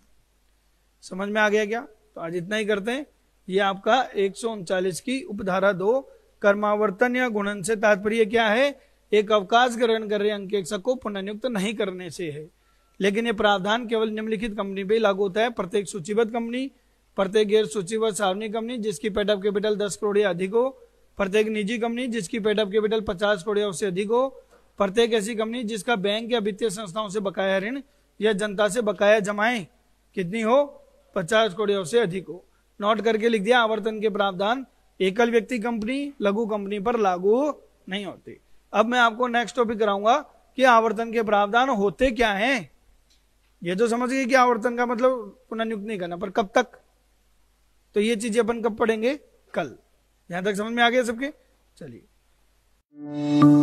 समझ में आ गया क्या? तो आज इतना ही करते हैं। ये आपका 139 की उपधारा 2 कर्मावर्तन या गुणन से तात्पर्य क्या है? एक अवकाश ग्रहण कर रहे अंकेक्षक को पुनर्नियुक्त नहीं करने से है। लेकिन ये प्रावधान केवल निम्नलिखित कंपनी पे लागू होता है: प्रत्येक सूचीबद्ध कंपनी, प्रत्येक गैर सूचीबद्ध सार्वजनिक कंपनी जिसकी पेड अप कैपिटल 10 करोड़ या अधिक हो, प्रत्येक निजी कंपनी जिसकी पेड अप कैपिटल 50 करोड़ या उससे अधिक हो, प्रत्येक ऐसी कंपनी जिसका बैंक या वित्तीय संस्थाओं से बकाया ऋण या जनता से बकाया जमाएं कितनी हो? 50 करोड़ या उससे अधिक हो। नोट करके लिख दिया। आवर्तन के प्रावधान एकल व्यक्ति कंपनी, लघु कंपनी पर लागू नहीं होते। अब मैं आपको नेक्स्ट टॉपिक कराऊंगा कि आवर्तन के प्रावधान होते क्या हैं। ये तो समझ गए कि आवर्तन का मतलब पुनर्नियुक्त नहीं करना, पर कब तक? तो ये चीजें अपन कब पढ़ेंगे? कल। यहां तक समझ में आ गया सबके? चलिए।